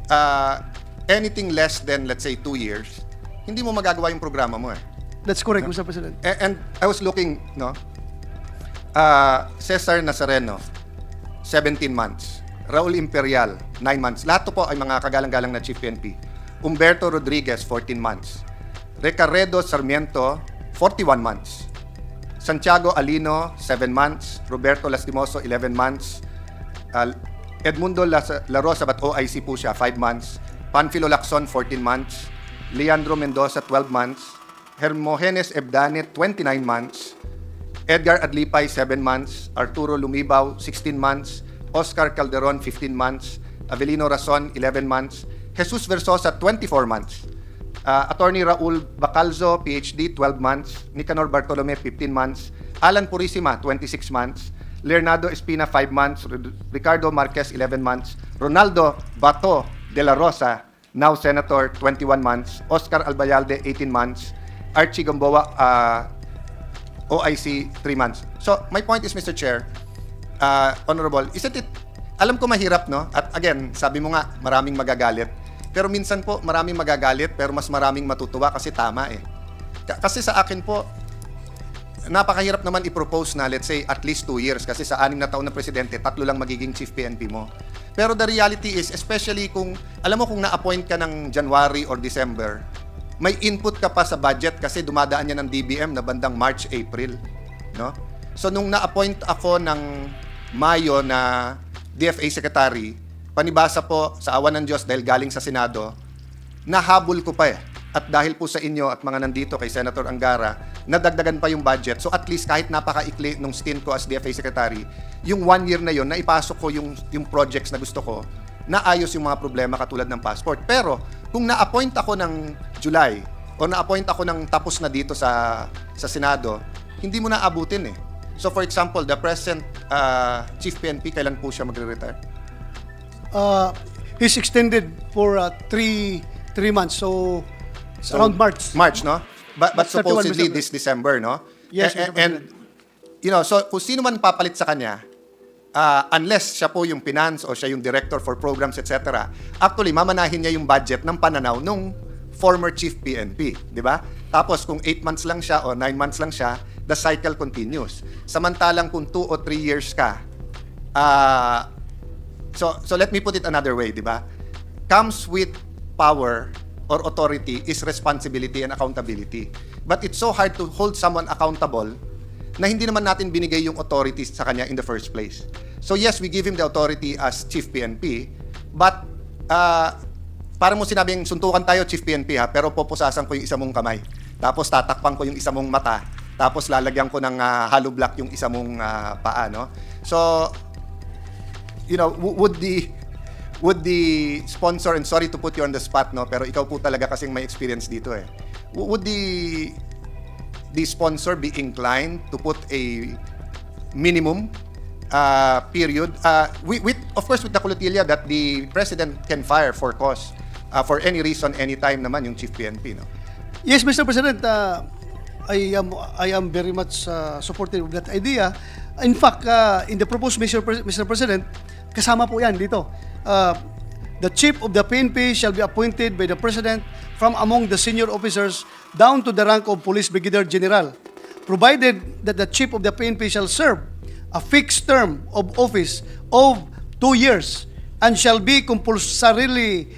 anything less than, let's say, 2 years, hindi mo magagawa yung programa mo eh. That's correct, Mr. President. And I was looking, Cesar Nazareno, 17 months. Raul Imperial, 9 months. Lahat to po ay mga kagalang-galang na Chief PNP. Humberto Rodriguez, 14 months. Ricardo Sarmiento, 41 months. Santiago Alino, 7 months. Roberto Lastimoso, 11 months. Edmundo La Rosa, but OIC po siya, 5 months. Panfilo Lacson, 14 months. Leandro Mendoza, 12 months. Hermogenes Ebdane, 29 months. Edgar Adlipay, 7 months. Arturo Lumibaw, 16 months. Oscar Calderon, 15 months. Avelino Rason, 11 months. Jesus Versosa, 24 months. Attorney Raul Bacalzo, PhD, 12 months. Nicanor Bartolome, 15 months. Alan Purisima, 26 months. Leonardo Espina, 5 months. Ricardo Marquez, 11 months. Ronaldo Bato de la Rosa, now Senator, 21 months. Oscar Albayalde, 18 months. Archie Gamboa, OIC, 3 months. So, my point is, Mr. Chair, Honorable, isn't it, alam ko mahirap, no? At again, sabi mo nga, maraming magagalit. Pero minsan po, maraming magagalit, pero mas maraming matutuwa kasi tama eh. Kasi sa akin po, napakahirap naman i-propose na, let's say, at least 2 years. Kasi sa 6 na taon na presidente, 3 lang magiging chief PNP mo. Pero the reality is, especially kung, alam mo kung na-appoint ka ng January or December, may input ka pa sa budget kasi dumadaan yan ng DBM na bandang March, April. No? So, nung na-appoint ako ng Mayo na DFA Secretary, panibasa po sa awan ng Diyos dahil galing sa Senado, nahabol ko pa eh. At dahil po sa inyo at mga nandito kay Senator Angara, nadagdagan pa yung budget. So at least kahit napaka-ikli nung stint ko as DFA Secretary, yung 1 year na yon naipasok ko yung projects na gusto ko, naayos yung mga problema katulad ng passport. Pero kung na-appoint ako ng July o na-appoint ako ng tapos na dito sa Senado, hindi mo na abutin eh. So for example, the present Chief PNP, kailan po siya magre-retire? He's extended for 3 months. So around March. March, no? But 31 supposedly December. this December, no? Yes, And, Mr. President. you know, so kung sino man papalit sa kanya, unless siya po yung finance o siya yung director for programs, etc., actually, mamanahin niya yung budget ng pananaw nung former chief PNP, di ba? Tapos kung 8 months lang siya o 9 months lang siya, the cycle continues. Samantalang kung 2 o 3 years ka, so let me put it another way, di ba? Comes with power or authority is responsibility and accountability. But it's so hard to hold someone accountable na hindi naman natin binigay yung authority sa kanya in the first place. So yes, we give him the authority as Chief PNP, but parang mo sinabing suntukan tayo, Chief PNP ha, pero pupusasan ko yung isa mong kamay. Tapos tatakpan ko yung isa mong mata. Tapos lalagyan ko ng hollow block yung isa mong paa, no? So, you know, would the sponsor, and sorry to put you on the spot, no, pero ikaw po talaga kasing may experience dito eh. Would the sponsor be inclined to put a minimum period, with of course with the Kulutilia that the president can fire for cause, for any reason, anytime naman yung Chief PNP, no? Yes, Mr. President, I am very much supportive of that idea. In fact, in the proposed measure, Mr. President, kasama po yan dito. The chief of the PNP shall be appointed by the President from among the senior officers down to the rank of Police Brigadier General, provided that the chief of the PNP shall serve a fixed term of office of 2 years and shall be compulsorily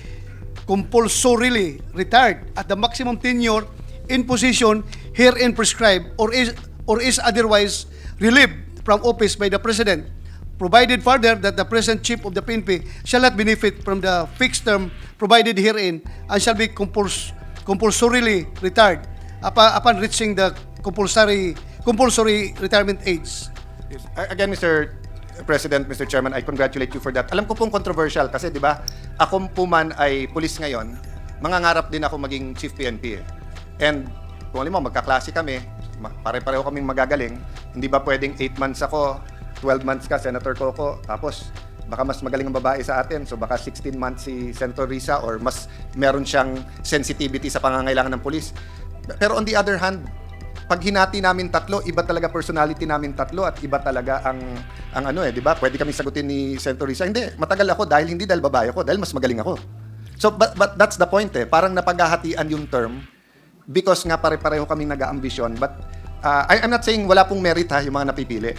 retired at the maximum tenure in position herein prescribed or is otherwise relieved from office by the President, provided further that the present chief of the PNP shall not benefit from the fixed term provided herein and shall be compulsorily retired upon reaching the compulsory retirement age. Yes. Again, Mr. President, Mr. Chairman, I congratulate you for that. Alam ko pong controversial kasi 'di ba, ako po man ay pulis ngayon, mangangarap din ako maging Chief PNP eh. And kung alam mo, magkaklase kami, pare-pareho kaming magagaling, hindi ba pwedeng 8 months ako, 12 months ka, Senator Coco, tapos baka mas magaling ang babae sa atin, so baka 16 months si Senator Risa or mas meron siyang sensitivity sa pangangailangan ng pulis. Pero on the other hand, pag hinati namin tatlo, iba talaga personality namin tatlo at iba talaga ang ano eh, di ba? Pwede kami sagutin ni Senator Risa, hindi, matagal ako dahil hindi dahil babae ako, dahil mas magaling ako. So, but that's the point eh, parang napaghahatian yung term because nga pare-pareho kaming nag-aambisyon, but I'm not saying wala pong merit ha, yung mga napipili.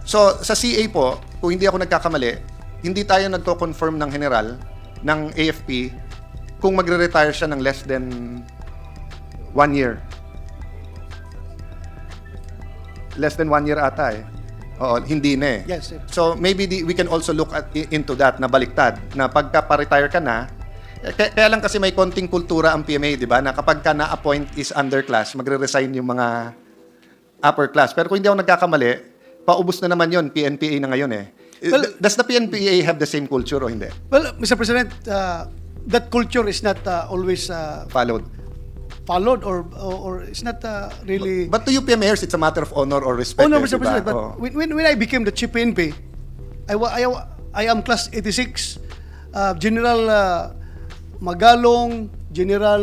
So, sa CA po, kung hindi ako nagkakamali, hindi tayo nagko-confirm ng general, ng AFP, kung magre-retire siya ng less than 1 year. Less than 1 year ata eh. Oo, hindi na eh. Yes, sir. So, maybe we can also look into that, na baliktad, na pagka pa-retire ka na, kaya lang kasi may konting kultura ang PMA, di ba, na kapag ka na-appoint is underclass, magre-resign yung mga upper class. Pero kung hindi ako nagkakamali, paubos na naman yon, PNPA na ngayon eh. Well, Does the PNPA have the same culture o hindi? Well, Mr. President, that culture is not always Followed. or it's not really. But to you PMAers, it's a matter of honor or respect. Oh no, eh, Mr. di ba? President, but Oo. when I became the chief PNP, I am class 86, General Magalong, General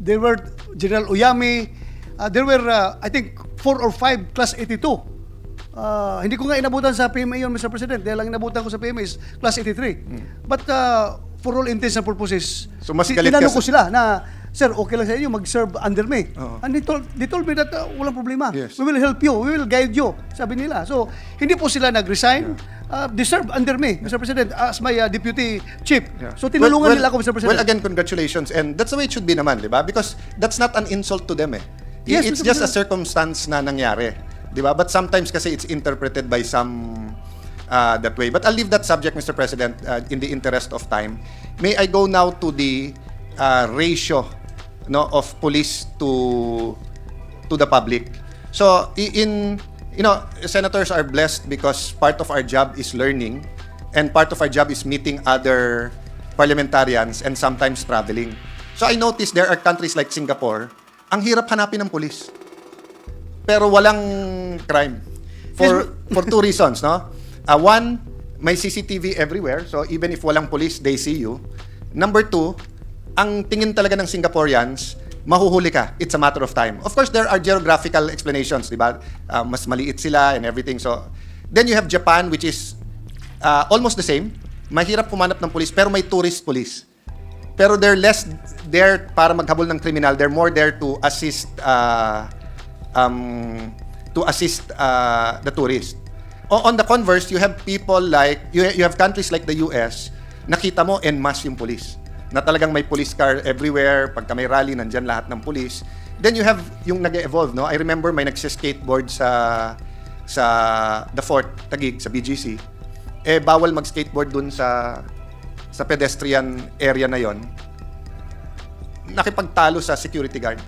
there were General Uyami, there were I think 4 or 5 class 82. Hindi ko nga inabutan sa PMA yun, Mr. President. Dahil lang inabutan ko sa PMA is class 83. But for all intents and purposes, So, mas galit ka tinanong ko sa- sila sir, okay lang sa inyo mag-serve under me. Oo. And they told me that walang problema. Yes. We will help you. We will guide you. Sabi nila. So, hindi po sila nag-resign. They serve under me, Mr. President, as my deputy chief. Yeah. So, tinulungan nila ako, Mr. President. Well, again, congratulations. And that's the way it should be naman, di ba? Because that's not an insult to them eh. Yes, It's Mr. just a President. circumstance na nangyari. Di ba? But sometimes kasi it's interpreted by some that way. But I'll leave that subject, Mr. President, in the interest of time. May I go now to the ratio of police to the public. So, senators are blessed because part of our job is learning and part of our job is meeting other parliamentarians and sometimes traveling. So I noticed there are countries like Singapore, ang hirap hanapin ng police. Pero walang crime. For two reasons, no? One, may CCTV everywhere. So even if walang police, they see you. Number two, ang tingin talaga ng Singaporeans, mahuhuli ka. It's a matter of time. Of course, there are geographical explanations, di ba? Mas maliit sila and everything. So, then you have Japan, which is almost the same. Mahirap pumanap ng police, pero may tourist police. Pero they're less there para maghabol ng criminal. They're more there to assist the tourist. On the converse, you have people like, you have countries like the US, nakita mo en masse yung police. Na talagang may police car everywhere, pagka may rally, nandyan lahat ng police. Then you have yung nag-evolve, no? I remember may nagsiskateboard sa the Fort, Taguig, sa BGC. Bawal mag-skateboard dun sa pedestrian area na yon. Nakipagtalo sa security guard.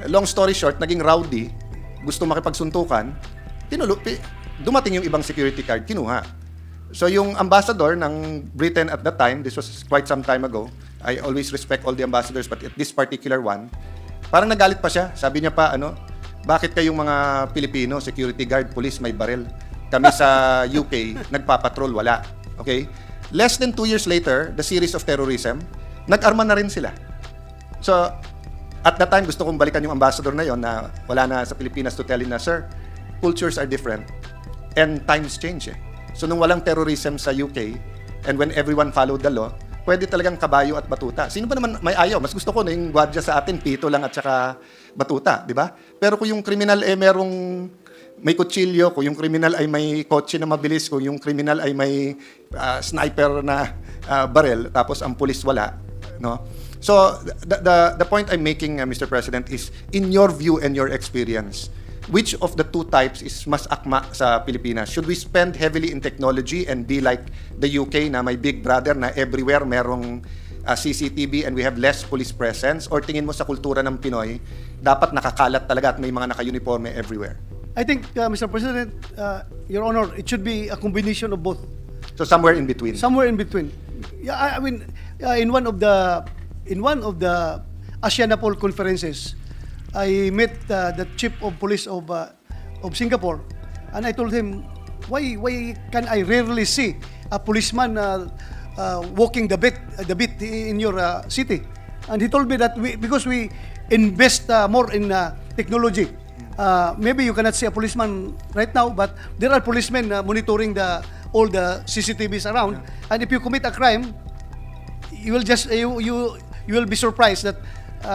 Long story short, naging rowdy, gusto makipagsuntukan, dumating yung ibang security guard, kinuha. So yung ambassador ng Britain at that time, this was quite some time ago, I always respect all the ambassadors, but at this particular one, parang nagalit pa siya. Sabi niya pa, bakit kayong mga Pilipino, security guard, police, may baril? Kami sa UK, nagpapatrol, wala. Okay? Less than 2 years later, the series of terrorism, nag-arma na rin sila. So, at that time, gusto kong balikan yung ambassador na yon na wala na sa Pilipinas to tell him na, sir, cultures are different and times change eh. So, nung walang terrorism sa UK and when everyone followed the law, pwede talagang kabayo at batuta. Sino ba naman may ayaw? Mas gusto ko na yung gwardiya sa atin, pito lang at saka batuta, di ba? Pero kung yung kriminal may kutsilyo, kung yung kriminal ay may kotse na mabilis, kung yung kriminal ay may sniper na barel, tapos ang pulis wala, no? So, the point I'm making, Mr. President, is in your view and your experience, which of the two types is mas akma sa Pilipinas? Should we spend heavily in technology and be like the UK na may Big Brother na everywhere merong CCTV and we have less police presence? Or tingin mo sa kultura ng Pinoy, dapat nakakalat talaga at may mga naka-uniforme everywhere? I think, Mr. President, Your Honor, it should be a combination of both. So somewhere in between. Somewhere in between. Yeah, I mean, in one of the ASEANAPOL conferences, I met the chief of police of Singapore, and I told him, why can I rarely see a policeman walking the beat in your city? And he told me that because we invest more in technology. Maybe you cannot see a policeman right now, but there are policemen monitoring all the CCTVs around. And if you commit a crime, you will just you will be surprised that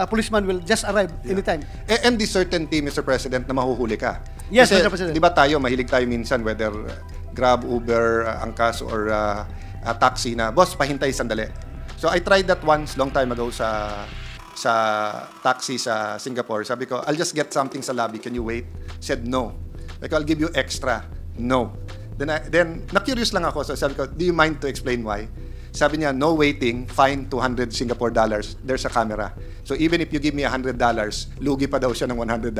policeman will just arrive anytime. And the certainty, Mr. President, na mahuhuli ka. Yes, Kasi, Mr. President. di ba mahilig tayo minsan, whether Grab, Uber, Angkas, or taxi na, boss, pahintay sandali. So I tried that once, long time ago sa taxi sa Singapore. Sabi ko, I'll just get something sa lobby, can you wait? Said no. Like, I'll give you extra. No. Then na-curious lang ako. So sabi ko, do you mind to explain why? Sabi niya, no waiting, fine $200 Singapore. There's a camera. So even if you give me $100, lugi pa daw siya ng $100,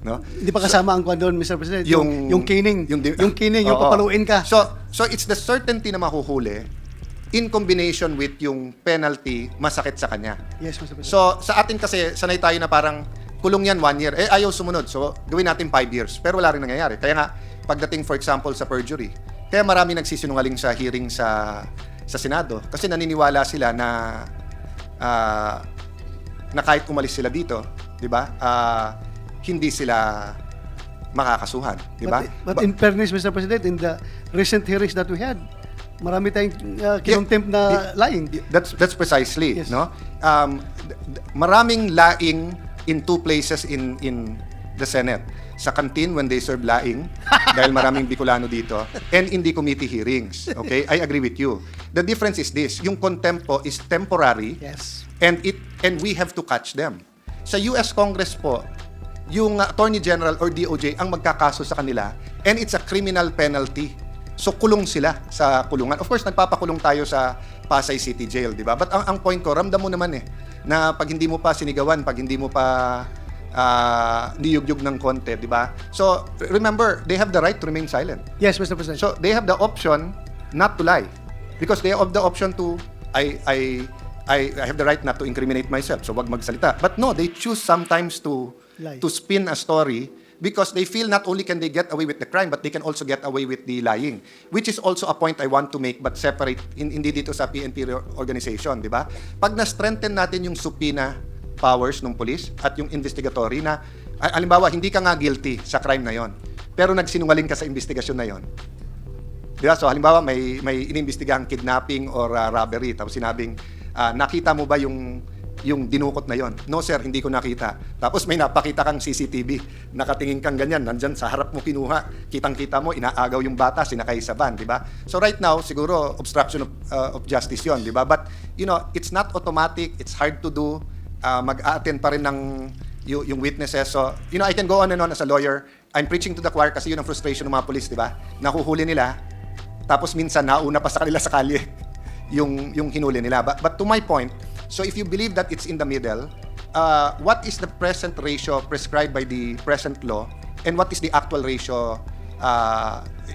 no? Hindi pa kasama ang kwan doon, Mr. President. Yung caning. Yung Oo. papaluin ka. So it's the certainty na mahuhuli in combination with yung penalty masakit sa kanya. Yes, Mr. President. So sa atin kasi sanay tayo na parang kulong yan 1 year. Ayaw sumunod. So gawin natin 5 years. Pero wala rin nangyayari. Kaya nga pagdating for example sa perjury, kaya marami nagsisinungaling sa hearing sa Senado kasi naniniwala sila na kahit umalis sila dito, 'di ba? Hindi sila makakasuhan, 'di ba? But in fairness, Mr. President, in the recent hearings that we had, Marami tayong kinontempt na lying. That's precisely, Yes. no? Maraming laing in two places in the Senate. Sa canteen when they serve laing, dahil maraming Bicolano dito, and in the committee hearings. Okay? I agree with you. The difference is this, yung contempt po is temporary, Yes. and we have to catch them. Sa US Congress po, yung Attorney General or DOJ ang magkakaso sa kanila, and it's a criminal penalty. So kulong sila sa kulungan. Of course, nagpapakulong tayo sa Pasay City Jail, di ba? But ang point ko, ramdam mo naman na pag hindi mo pa sinigawan, pag hindi mo pa niyugyug ng konti, di ba? So remember, they have the right to remain silent. Yes, Mr. President. So they have the option not to lie because they have the option to I have the right not to incriminate myself. So wag magsalita. But no, they choose sometimes to Lie. spin a story because they feel not only can they get away with the crime but they can also get away with the lying, which is also a point I want to make but separate hindi dito sa PNP organization, di ba? Pag na-strengthen natin yung subpoena powers ng police at yung investigatory na halimbawa hindi ka nga guilty sa crime na yon pero nagsinungaling ka sa investigasyon na yon. Di ba? So halimbawa may inimbestigahang kidnapping or robbery tapos sinabing nakita mo ba yung dinukot na yon? No sir, hindi ko nakita. Tapos may napakita kang CCTV, nakatingin kang ganyan, nandyan sa harap mo kinuha, kitang-kita mo, inaagaw yung bata, sinakay sa van, di ba? So right now, siguro obstruction of justice yon, di ba? But you know, it's not automatic, it's hard to do. Mag-a-attend pa rin ng yung witnesses. So, you know, I can go on and on as a lawyer. I'm preaching to the choir kasi yun ang frustration ng mga police, di ba? Nahuhuli nila, tapos minsan nauna pa sa kanila sa kalye yung hinuli nila. But to my point, so if you believe that it's in the middle, what is the present ratio prescribed by the present law and what is the actual ratio?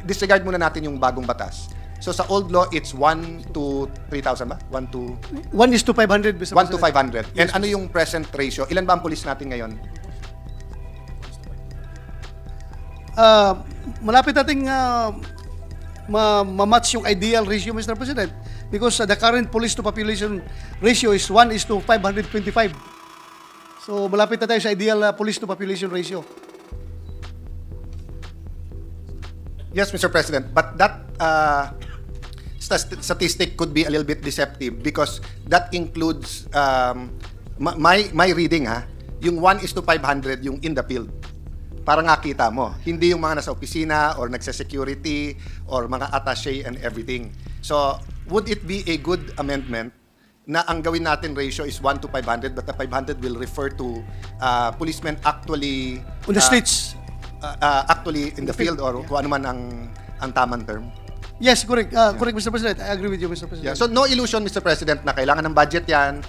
Disregard muna natin yung bagong batas. So sa old law, it's 1 to 3,000 ba? 1 to 1:500, Mr. 1 to President. 500. And ano yung present ratio? Ilan ba ang police natin ngayon? Malapit nating ma-match yung ideal ratio, Mr. President, because the current police to population ratio is 1:525. So malapit na tayo sa ideal police to population ratio. Yes, Mr. President. But that statistic could be a little bit deceptive because that includes my reading yung 1:500 yung in the field. Para nga kita mo, hindi yung mga nasa opisina or nagsa-security or mga attaché and everything. So, would it be a good amendment na ang gawin natin ratio is 1 to 500 but the 500 will refer to policemen actually On the streets. actually in the field or kung ano man ang tamang term? Yes, correct. Correct, Mr. President. I agree with you, Mr. President. Yeah. So no illusion, Mr. President, na kailangan ng budget yan.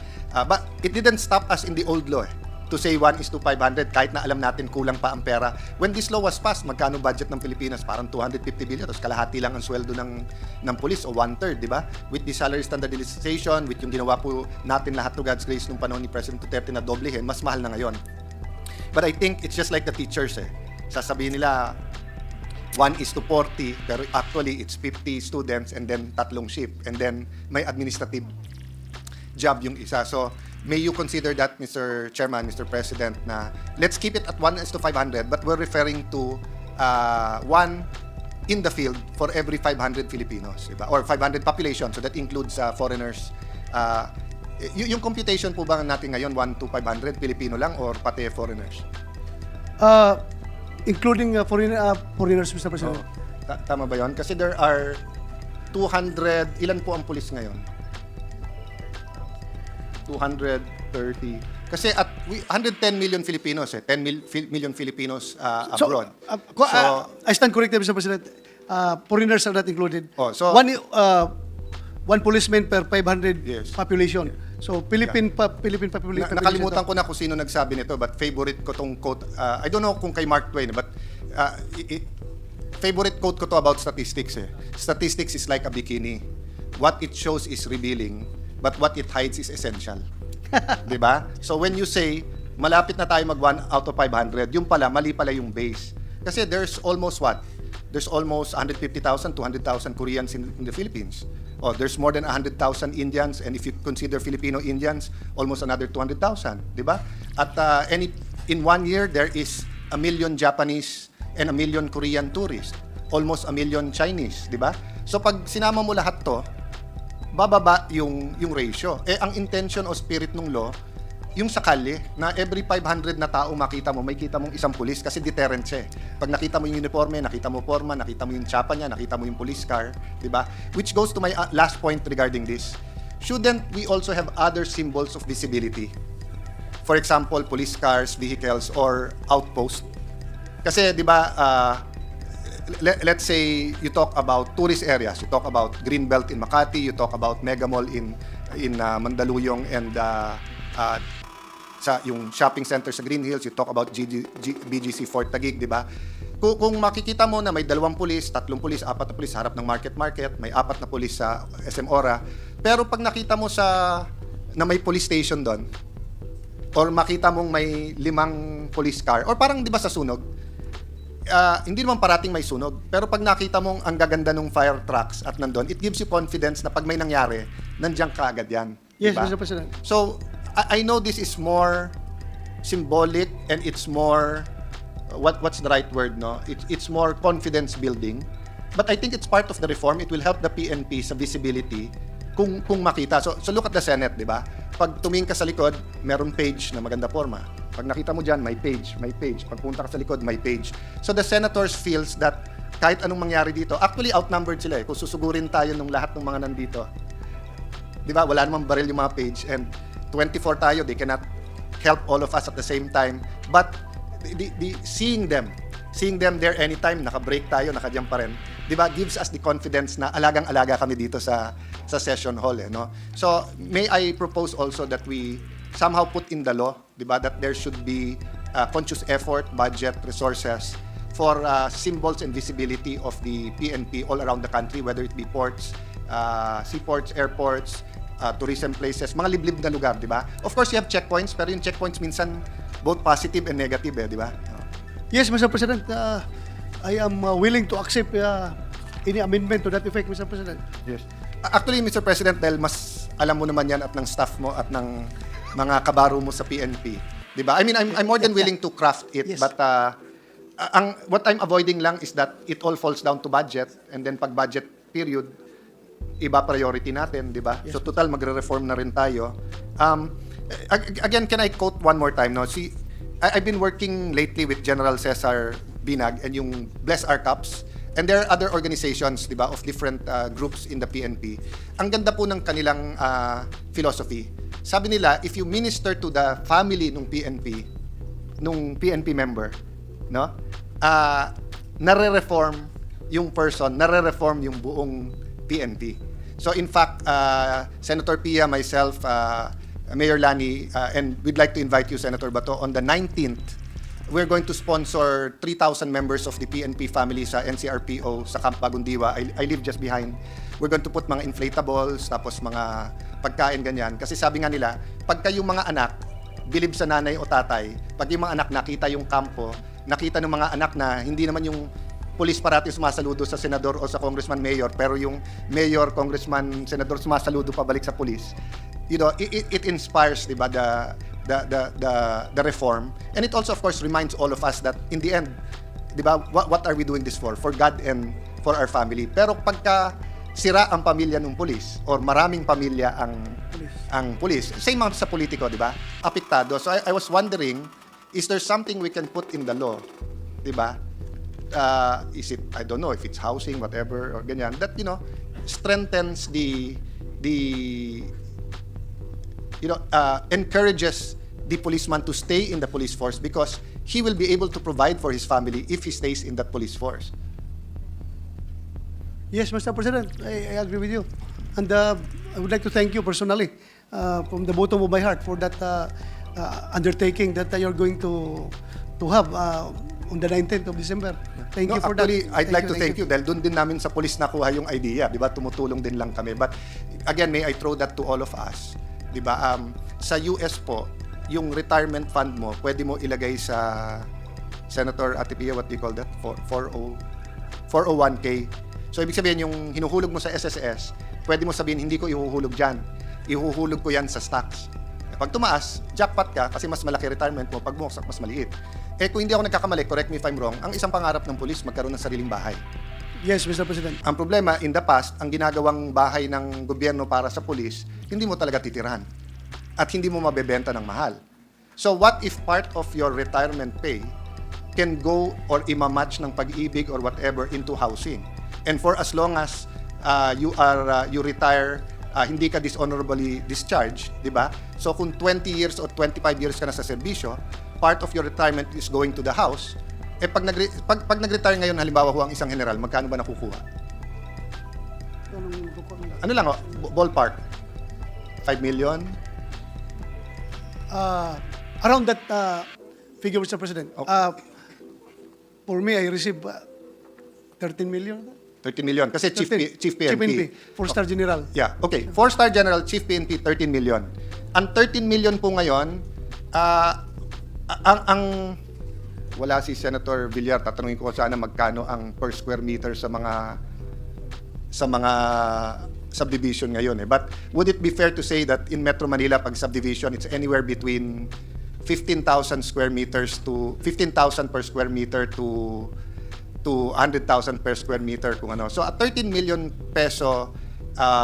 But it didn't stop us in the old law to say 1:500 kahit na alam natin kulang pa ang pera. When this law was passed, magkano budget ng Pilipinas? Parang 250 billion. Tapos kalahati lang ang sweldo ng police o 1/3, di ba? With the salary standardization, with yung ginawa po natin lahat to God's grace nung panahon ni President Duterte na doblehin, mas mahal na ngayon. But I think it's just like the teachers Sasabihin nila 1:40 pero actually it's 50 students and then 3 shift and then may administrative job yung isa. So may you consider that, Mr. Chairman, Mr. President, na let's keep it at 1:500 but we're referring to one in the field for every 500 Filipinos, diba? Or 500 population, so that includes foreigners. Yung computation po ba natin ngayon 1 to 500 Filipino lang or pati foreigners? Including foreigners, Mr. President. Tama ba yun? Kasi there are 200, ilan po ang pulis ngayon? 230. Kasi 110 million Filipinos 10 million Filipinos abroad. I stand corrected, Mr. President. Foreigners are not included. Oh, so- one policeman per 500 Yes. population. So Philippine population. Nakalimutan ko na kung sino nagsabi nito but favorite ko tong quote. I don't know kung kay Mark Twain but favorite quote ko to about statistics Statistics is like a bikini. What it shows is revealing but what it hides is essential. 'Di ba? So when you say malapit na tayo mag 1/500, yung pala mali pala yung base. Kasi there's almost what? There's almost 150,000, 200,000 Koreans in the Philippines. Oh, there's more than 100,000 Indians, and if you consider Filipino Indians, almost another 200,000, di ba? At in 1 year, there is 1 million Japanese and 1 million Korean tourists. almost 1 million Chinese, di ba? So pag sinama mo lahat to, bababa yung ratio. Ang intention o spirit ng law, yung sa kalye, na every 500 na tao makita mo, may kita mong isang pulis kasi deterrent siya. Pag nakita mo yung uniforme, nakita mo forma, nakita mo yung tsapa niya, nakita mo yung police car, di ba? Which goes to my last point regarding this. Shouldn't we also have other symbols of visibility? For example, police cars, vehicles, or outpost. Kasi, di ba, let's say you talk about tourist areas, you talk about Greenbelt in Makati, you talk about Mega Mall in Mandaluyong and sa yung shopping center sa Green Hills, you talk about BGC Fort Taguig, di ba? Kung makikita mo na may 2 pulis, 3 pulis, 4 na pulis sa harap ng market, may 4 na pulis sa SM Ora, pero pag nakita mo na may police station doon, or makita mong may 5 police car, or parang di ba sa sunog, hindi naman parating may sunog, pero pag nakita mong ang gaganda ng fire trucks at nandun, it gives you confidence na pag may nangyari, nandiyan ka agad yan. Yes, diba? Mr. President. So, I know this is more symbolic and it's more, what's the right word, no? It's more confidence building. But I think it's part of the reform. It will help the PNP sa visibility kung makita. So look at the Senate, di ba? Pag tumingin ka sa likod, meron page na maganda forma. Pag nakita mo dyan, may page. Pag punta ka sa likod, may page. So the senators feels that kahit anong mangyari dito, actually outnumbered sila eh. Kung susugurin tayo ng lahat ng mga nandito, di ba? Wala namang baril yung mga page and 24 tayo, they cannot help all of us at the same time. But seeing them there anytime, naka-break tayo, naka-jump pa rin, di ba, gives us the confidence na alagang-alaga kami dito sa session hall. No? So, may I propose also that we somehow put in the law, di ba, that there should be conscious effort, budget, resources for symbols and visibility of the PNP all around the country, whether it be ports, seaports, airports, tourism places, mga liblib na lugar, di ba? Of course, you have checkpoints, pero yung checkpoints minsan both positive and negative, di ba? Yes, Mr. President. I am willing to accept any amendment to that effect, Mr. President. Yes. Actually, Mr. President, dahil mas alam mo naman yan at ng staff mo at ng mga kabaro mo sa PNP, di ba? I mean, I'm more than willing to craft it, Yes. but what I'm avoiding lang is that it all falls down to budget, and then pag budget period, iba priority natin, di ba? Yes. So total magre-reform na rin tayo. Again, can I quote one more time? No, I've been working lately with General Cesar Binag and yung Bless Our Cups, and there are other organizations, di ba, of different groups in the PNP. Ang ganda po ng kanilang philosophy. Sabi nila, if you minister to the family nung PNP member, no, nare-reform yung person, nare-reform yung buong PNP. So in fact, Senator Pia, myself, Mayor Lani, and we'd like to invite you, Senator Bato, on the 19th, we're going to sponsor 3,000 members of the PNP family sa NCRPO sa Camp Bagundiwa. I live just behind. We're going to put mga inflatables, tapos mga pagkain, ganyan. Kasi sabi nga nila, pagka yung mga anak, bilib sa nanay o tatay, pag yung mga anak nakita yung kampo, nakita ng mga anak na hindi naman yung pulis parati sumasaludo sa senador o sa congressman, mayor, pero yung mayor, congressman, senador sumasaludo pabalik sa pulis. You know, it inspires, di ba, the reform, and it also of course reminds all of us that in the end, di ba, what are we doing this for God and for our family. Pero pagka sira ang pamilya ng pulis or maraming pamilya ang pulis, same mga sa politiko, di ba, apektado. So I was wondering, is there something we can put in the law, di ba, is it, I don't know if it's housing, whatever, or ganyan, that, you know, strengthens encourages the policeman to stay in the police force because he will be able to provide for his family if he stays in that police force. Yes, Mr. President, I agree with you. And I would like to thank you personally from the bottom of my heart for that undertaking that you're going to have on the 19th of December. Thank you for actually, that. I'd like to thank you dahil doon din namin sa police nakuha yung idea, di ba? Tumutulong din lang kami. But again, may I throw that to all of us, di ba? Sa US po, yung retirement fund mo, pwede mo ilagay sa Senator Ate Pia, what do you call that? 401k. So ibig sabihin yung hinuhulog mo sa SSS, pwede mo sabihin hindi ko ihuhulog diyan. Ihuhulog ko yan sa stocks. Pag tumaas, jackpot ka kasi mas malaki retirement mo, pag bumagsak mas maliit. Kung hindi ako nagkakamali, correct me if I'm wrong, ang isang pangarap ng pulis magkaroon ng sariling bahay. Yes, Mr. President. Ang problema, in the past, ang ginagawang bahay ng gobyerno para sa pulis, hindi mo talaga titirahan. At hindi mo mabebenta ng mahal. So what if part of your retirement pay can go or imamatch ng pag-ibig or whatever into housing? And for as long as you retire, hindi ka dishonorably discharged, di ba? So kung 20 years or 25 years ka na sa serbisyo, part of your retirement is going to the house. Pag nag-retire ngayon, halimbawa ho ang isang general, magkano ba nakukuha? Ano lang, ballpark? 5 million? Around that figure, Mr. President. For me, I receive 13 million. 13 million. Kasi Chief PNP. 4-star general. Yeah, okay. 4-star general, Chief PNP, 13 million. Ang 13 million po ngayon, wala si Senator Villar, tatanungin ko sana magkano ang per square meter sa mga subdivision ngayon. But would it be fair to say that in Metro Manila, pag subdivision, it's anywhere between 15,000 square meters to 15,000 per square meter to 100,000 per square meter kung ano. So, a 13 million peso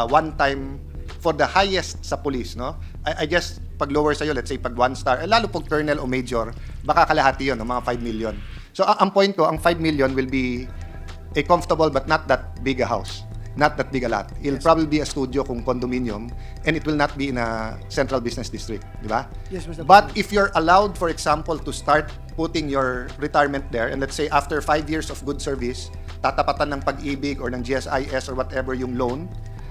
one time for the highest sa police, no? I guess pag lower sa'yo, let's say pag 1-star, lalo pag colonel o major, baka kalahati yun, no? Mga 5 million. So, ang point ko, ang 5 million will be a comfortable but not that big a house. Not that big a lot. It'll probably be a studio kung condominium, and it will not be in a central business district, di ba? Yes, Mr. But if you're allowed, for example, to start putting your retirement there, and let's say after 5 years of good service, tatapatan ng Pag-ibig or ng GSIS or whatever yung loan,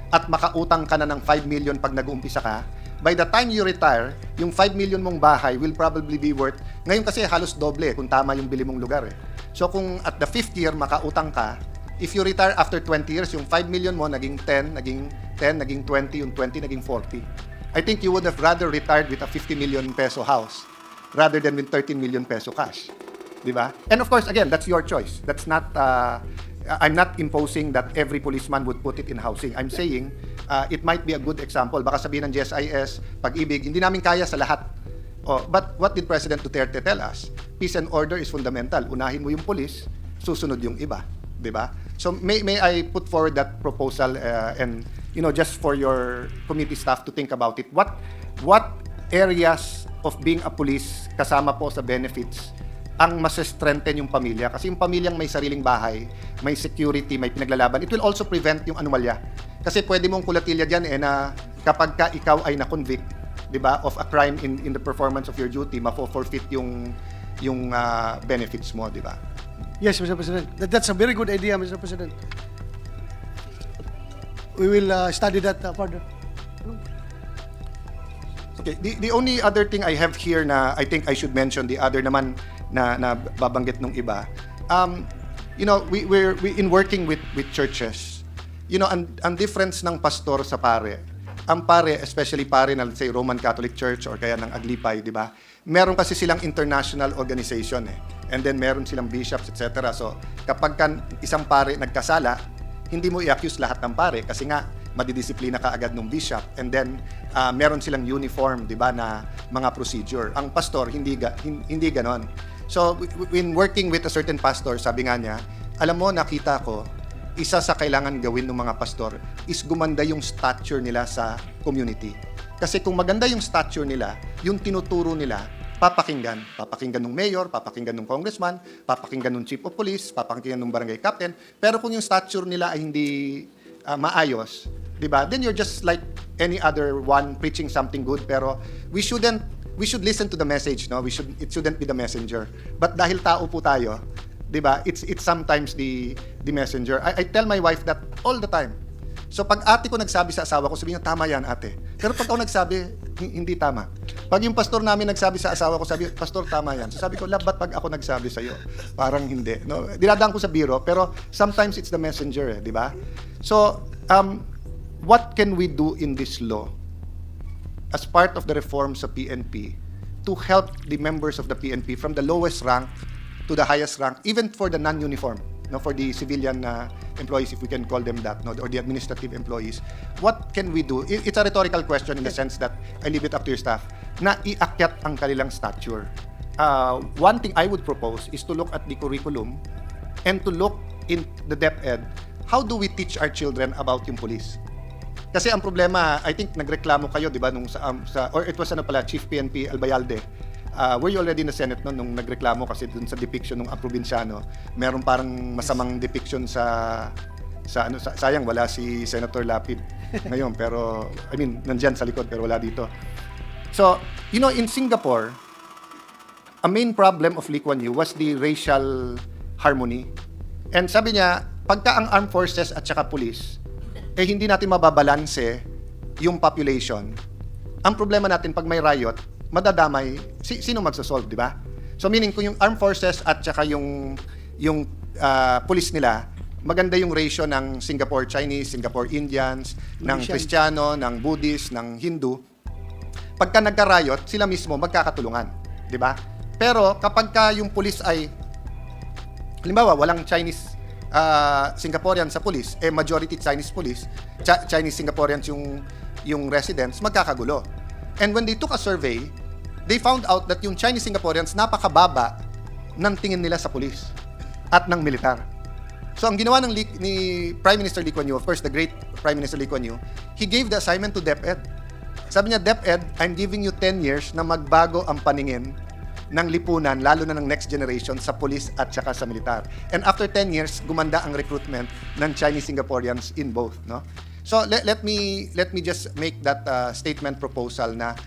at makautang ka na ng 5 million pag nag-uumpisa ka, by the time you retire, yung 5 million mong bahay will probably be worth, ngayon kasi halos doble kung tama yung bili mong lugar. So kung at the 5th year makautang ka, if you retire after 20 years, yung 5 million mo naging 10, naging 20, yung 20 naging 40. I think you would have rather retired with a 50 million peso house rather than with 13 million peso cash. Di ba? And of course, again, that's your choice. That's not, I'm not imposing that every policeman would put it in housing. I'm saying, it might be a good example. Baka sabihin ng GSIS, Pag-ibig, hindi namin kaya sa lahat. Oh, but what did President Duterte tell us? Peace and order is fundamental. Unahin mo yung police, susunod yung iba. Diba? So may I put forward that proposal and just for your committee staff to think about it. What areas of being a police kasama po sa benefits ang mas-strengthen yung pamilya? Kasi yung pamilyang may sariling bahay, may security, may pinaglalaban, it will also prevent yung anomalya. Kasi pwede mong kulatilya diyan na kapag ka ikaw ay na-convict, 'di ba, of a crime in the performance of your duty, mafo-forfeit yung benefits mo, 'di ba? Yes, Mr. President. That's a very good idea, Mr. President. We will study that further. Okay, the only other thing I have here na I think I should mention, the other naman na babanggit nung iba, we're in working with churches, ang difference ng pastor sa pare, ang pare, especially pare na let's say Roman Catholic Church or kaya ng Aglipay, di ba? Meron kasi silang international organization and then meron silang bishops, etc. So kapag isang pare nagkasala, hindi mo i-accuse lahat ng pare kasi nga madidisiplina ka agad ng bishop, and then meron silang uniform, di ba, na mga procedure. Ang pastor hindi ganon. So when working with a certain pastor, sabi nga niya, alam mo, nakita ko, isa sa kailangan gawin ng mga pastor is gumanda yung stature nila sa community. Kasi kung maganda yung stature nila, yung tinuturo nila, papakinggan ng mayor, papakinggan ng congressman, papakinggan ng chief of police, papakinggan ng barangay captain. Pero kung yung stature nila ay hindi maayos, di ba? Then you're just like any other one preaching something good, pero we should listen to the message, no? It shouldn't be the messenger. But dahil tao po tayo, di ba? It's sometimes the messenger. I tell my wife that all the time. So pag ate ko nagsabi sa asawa ko, sabi niya, tama yan ate. Pero pag ako nagsabi, hindi tama. Pag yung pastor namin nagsabi sa asawa ko, sabi, pastor, tama yan. So sabi ko, ba't pag ako nagsabi sa'yo? Parang hindi. No? Dinadaan ko sa biro, pero sometimes it's the messenger, di ba? So, what can we do in this law as part of the reform sa PNP to help the members of the PNP from the lowest rank to the highest rank, even for the non-uniform, for the civilian employees, if we can call them that, or the administrative employees? What can we do? It's a rhetorical question in the sense that I leave it up to your staff, na iakyat ang kanilang stature. One thing I would propose is to look at the curriculum and to look in the DepEd, how do we teach our children about yung police? Kasi ang problema, I think nagreklamo kayo, di ba, nung or it was Chief PNP Albayalde. Were you already in the Senate nung nagreklamo kasi dun sa depiction ng probinsyano, meron parang masamang depiction sayang wala si Senator Lapid ngayon, pero I mean nandyan sa likod pero wala dito. So, in Singapore, a main problem of Lee Kuan Yew was the racial harmony. And sabi niya, pagka ang armed forces at saka police, hindi natin mababalanse yung population. Ang problema natin pag may riot, madadamay, sino magsosolve, di ba? So meaning, kung yung armed forces at saka yung police nila, maganda yung ratio ng Singapore Chinese, Singapore Indians, ng Kristiyano, ng Buddhist, ng Hindu. Pagka nagka-riot, sila mismo magkakatulungan, di ba? Pero kapag yung police ay, halimbawa, walang Chinese Singaporean sa police, majority Chinese police, Chinese Singaporeans yung residents, magkakagulo. And when they took a survey, they found out that yung Chinese Singaporeans napakababa ng tingin nila sa police at ng militar. So ang ginawa ni Prime Minister Lee Kuan Yew, of course the great Prime Minister Lee Kuan Yew, he gave the assignment to DepEd. Sabi niya, DepEd, I'm giving you 10 years na magbago ang paningin ng lipunan, lalo na ng next generation sa police at saka sa militar. And after 10 years, gumanda ang recruitment ng Chinese Singaporeans in both, no? So let me just make that statement proposal na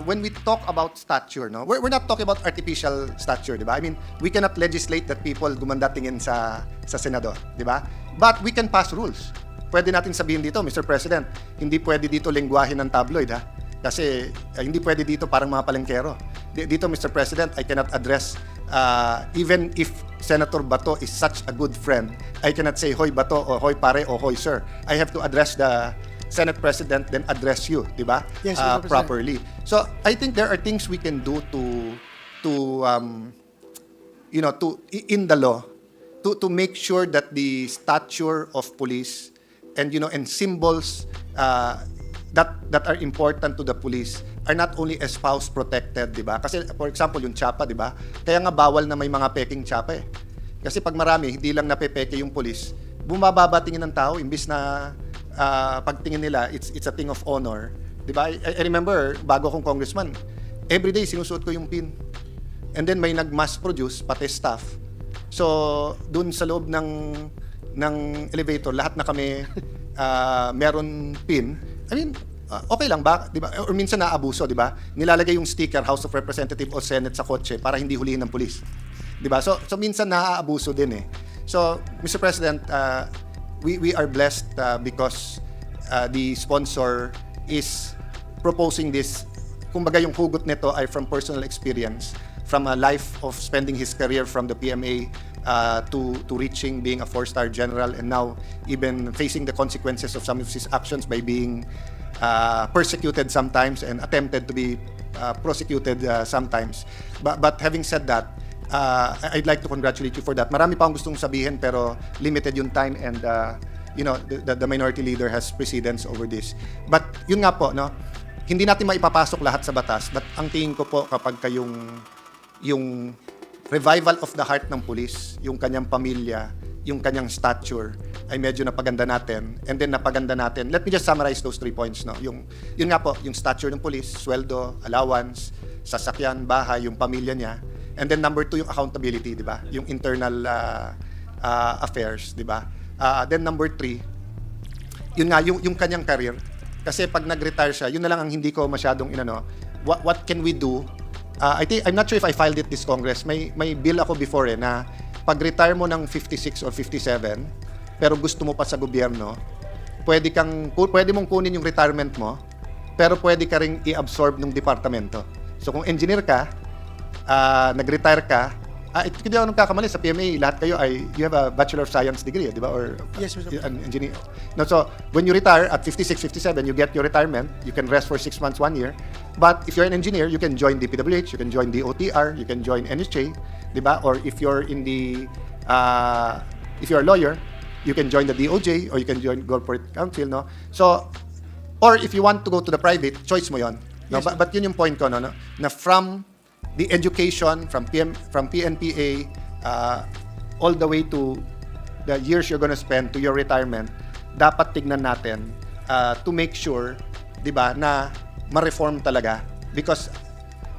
when we talk about stature, no, we're not talking about artificial stature, di ba? I mean, we cannot legislate that people gumanda tingin sa senador, di ba? But we can pass rules. Pwede natin sabihin dito, Mr. President, hindi pwede dito lengguwahe ng tabloid, ha? Kasi hindi pwede dito parang mga palengkero. Dito, Mr. President, I cannot address, even if Senator Bato is such a good friend, I cannot say, hoy Bato, o hoy pare, o hoy sir. I have to address the Senate President, then address you, di ba? Yes, Mr. President. Properly. So, I think there are things we can do in the law, to make sure that the stature of police and symbols that are important to the police are not only espoused, protected, di ba? Kasi, for example, yung tsapa, di ba? Kaya nga bawal na may mga peking tsapa eh. Kasi pag marami, hindi lang napepeke yung police, bumababa tingin ng tao, imbis na pagtingin nila, it's a thing of honor. Di ba? I remember, bago akong congressman, everyday sinusuot ko yung pin. And then may nag-mass produce, pati staff. So, dun sa loob ng elevator, lahat na kami meron pin. I mean, okay lang ba, 'di ba? Or minsan naabuso, 'di ba? Nilalagay yung sticker House of Representatives o Senate sa kotse para hindi hulihin ng pulis. 'Di ba? So minsan naaabuso din eh. So, Mr. President, we are blessed because the sponsor is proposing this. Kumbaga yung hugot nito ay from personal experience, from a life of spending his career from the PMA to reaching being a 4-star general, and now even facing the consequences of some of his actions by being persecuted sometimes and attempted to be prosecuted sometimes. But having said that, I'd like to congratulate you for that. Marami pa akong gustong sabihin pero limited yung time, and the minority leader has precedence over this. But yun nga po, no, hindi natin maipapasok lahat sa batas, but ang tingin ko po kapag yung revival of the heart ng police, yung kanyang pamilya, yung kanyang stature, ay medyo napaganda natin. And then napaganda natin. Let me just summarize those 3 points. No? Yun nga po, yung stature ng police, sweldo, allowance, sasakyan, bahay, yung pamilya niya. And then number 2, yung accountability, di ba? Yung internal affairs, di ba? Then number 3, yun nga, yung kanyang career. Kasi pag nag-retire siya, yun na lang ang hindi ko masyadong what can we do? I'm not sure if I filed it this Congress. May bill ako before na pag-retire mo ng 56 or 57, pero gusto mo pa sa gobyerno, pwede mong kunin yung retirement mo, pero pwede ka ring i-absorb ng departamento. So kung engineer ka, nag-retire ka, hindi ako nagkakamali, sa PMA, lahat kayo you have a Bachelor of Science degree, di ba? Or Yes, Mr. President. an engineer. No, so when you retire at 56, 57, you get your retirement. You can rest for 6 months, 1 year. But if you're an engineer, you can join DPWH, you can join the OTR, you can join NHA, di ba? Or if you're if you're a lawyer, you can join the DOJ or you can join Corporate Council, no? So, or if you want to go to the private, choice mo yon. No? Yes, But yun yung point ko, no? Na from the education, from PNPA, all the way to the years you're gonna spend to your retirement, dapat tignan natin to make sure, di ba, na ma-reform talaga. Because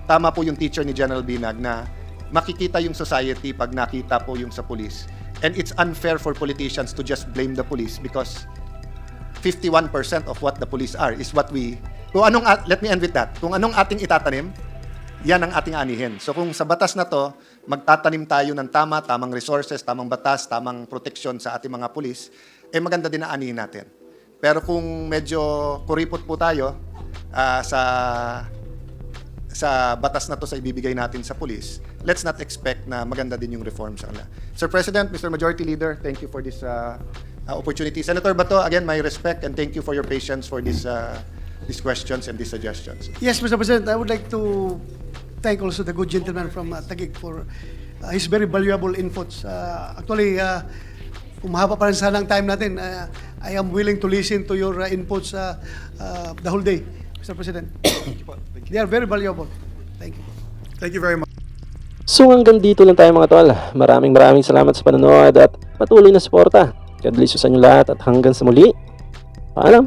tama po yung teacher ni General Binag na makikita yung society pag nakita po yung sa police. And it's unfair for politicians to just blame the police because 51% of what the police are is what we... let me end with that. Kung anong ating itatanim, yan ang ating anihin. So kung sa batas na to, magtatanim tayo ng tamang resources, tamang batas, tamang proteksyon sa ating mga pulis, maganda din na anihin natin. Pero kung medyo kuripot po tayo sa batas na to sa ibibigay natin sa pulis, let's not expect na maganda din yung reform sa kanila. Sir President, Mr. Majority Leader, thank you for this opportunity. Senator Bato, again, my respect and thank you for your patience for these questions and these suggestions. Yes, Mr. President, I would like to thank also the good gentleman from Taguig for his very valuable inputs. Actually, kung mahaba pa rin sana ang time natin, I am willing to listen to your inputs the whole day, Mr. President. They are very valuable. Thank you. Thank you very much. So hanggang dito lang tayo mga tol. Maraming salamat sa panonood at patuloy na suporta. God bless you sa inyo lahat at hanggang sa muli. Paalam!